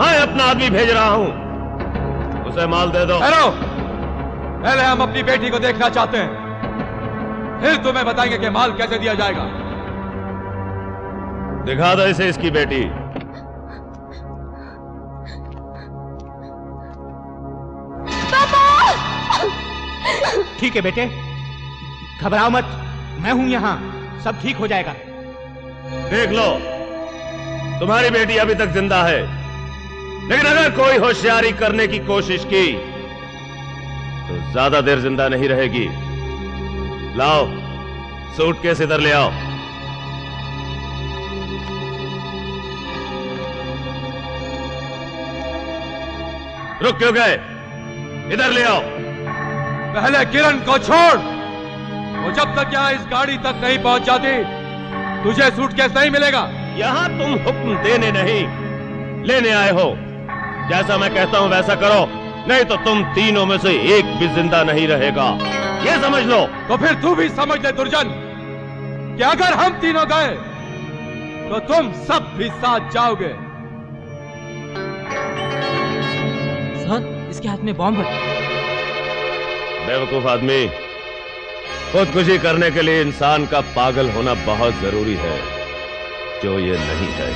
मैं अपना आदमी भेज रहा हूं, उसे माल दे दो। हेलो, पहले हम अपनी बेटी को देखना चाहते हैं, फिर तुम्हें बताएंगे कि माल कैसे दिया जाएगा। दिखा दो इसे इसकी बेटी। ठीक है बेटे, घबराओ मत, मैं हूं यहां, सब ठीक हो जाएगा। देख लो, तुम्हारी बेटी अभी तक जिंदा है, लेकिन अगर कोई होशियारी करने की कोशिश की तो ज्यादा देर जिंदा नहीं रहेगी। लाओ, सूटकेस इधर ले आओ। रुक क्यों गए? इधर ले आओ। पहले किरण को छोड़, वो जब तक यहाँ इस गाड़ी तक नहीं पहुंच जाती तुझे सूटकेस नहीं मिलेगा। यहां तुम हुक्म देने नहीं, लेने आए हो। जैसा मैं कहता हूं वैसा करो, नहीं तो तुम तीनों में से एक भी जिंदा नहीं रहेगा, ये समझ लो। तो फिर तू भी समझ ले दुर्जन कि अगर हम तीनों गए तो तुम सब भी साथ जाओगे। सर, इसके हाथ में बॉम्ब है। बेवकूफ आदमी, खुदकुशी करने के लिए इंसान का पागल होना बहुत जरूरी है, जो ये नहीं है।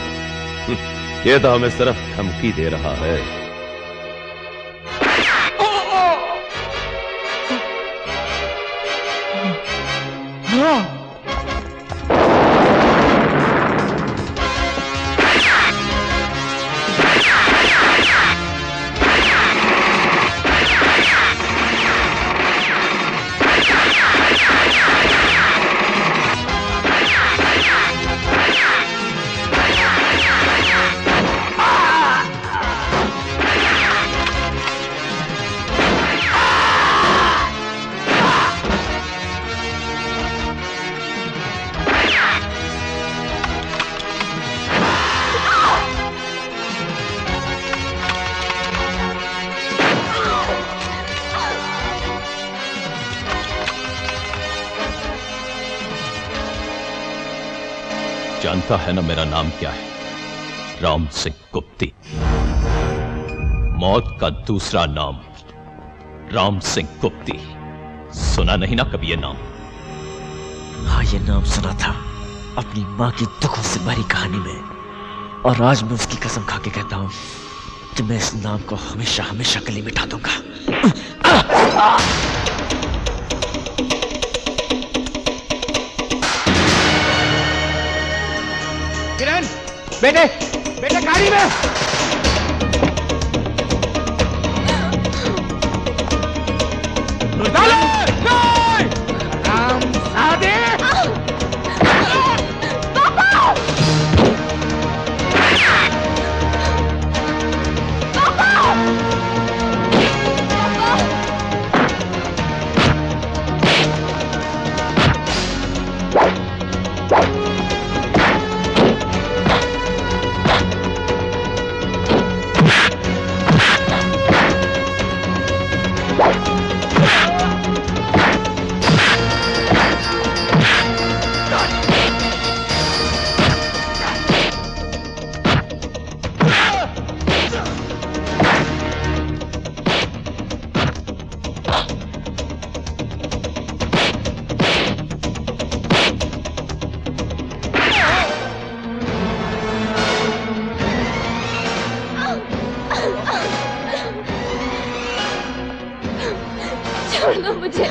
ये तो हमें सिर्फ धमकी दे रहा है। जानता है ना मेरा नाम क्या है? राम सिंह गुप्ती। मौत का दूसरा नाम राम सिंह गुप्ती। सुना नहीं ना कभी ये नाम? हाँ, ये नाम सुना था अपनी माँ की दुखों से भरी कहानी में, और आज मैं उसकी कसम खा के कहता हूँ कि मैं इस नाम को हमेशा हमेशा गले मिटा दूंगा। किरण, बेटे, बेटे गाड़ी में। पापा! मुझे।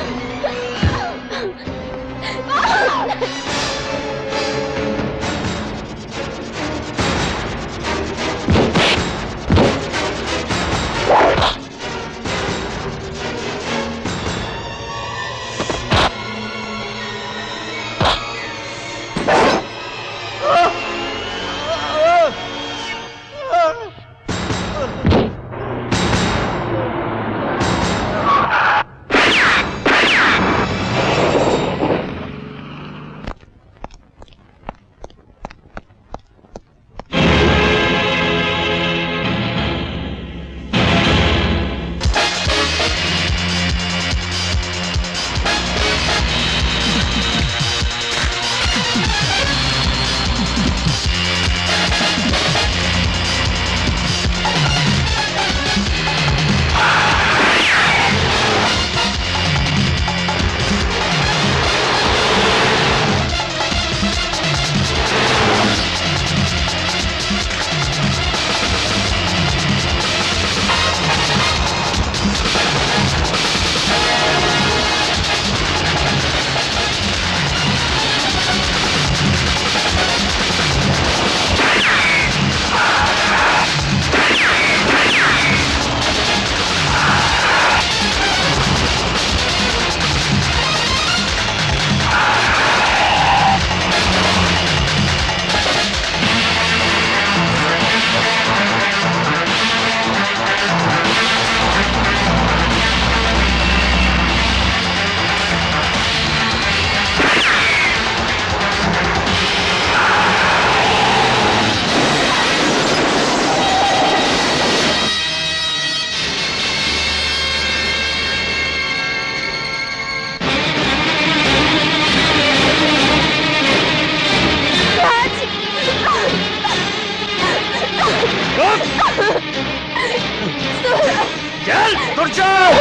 चल रुक जाओ।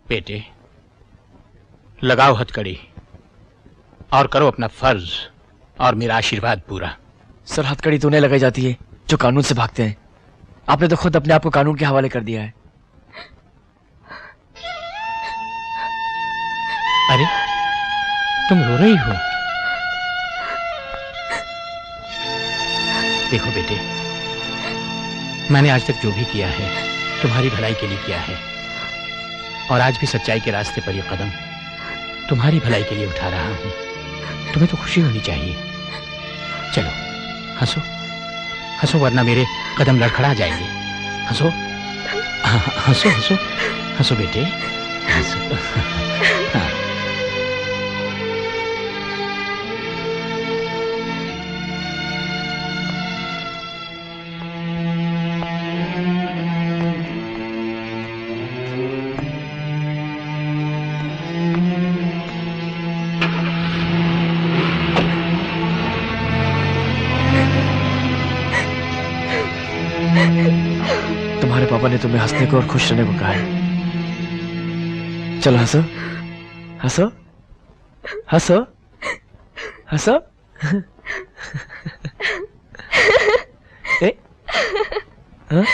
बेटे लगाओ हथकड़ी और करो अपना फर्ज और मेरा आशीर्वाद पूरा। सर हथकड़ी तो उन्हें लगाई जाती है जो कानून से भागते हैं। आपने तो खुद अपने आप को कानून के हवाले कर दिया है। अरे तुम रो रही हो? देखो बेटे, मैंने आज तक जो भी किया है तुम्हारी भलाई के लिए किया है। और आज भी सच्चाई के रास्ते पर यह कदम तुम्हारी भलाई के लिए उठा रहा हूं। तुम्हें तो खुशी होनी चाहिए। चलो हंसो हंसो, वरना मेरे कदम लड़खड़ा जाएंगे। हंसो हंसो हंसो हंसो बेटे, हंसो। हाँ। तुम्हारे पापा ने तुम्हें हंसने को और खुश रहने को कहा है। चलो हंसो हंसो हंसो हंसो। ए? हाँ?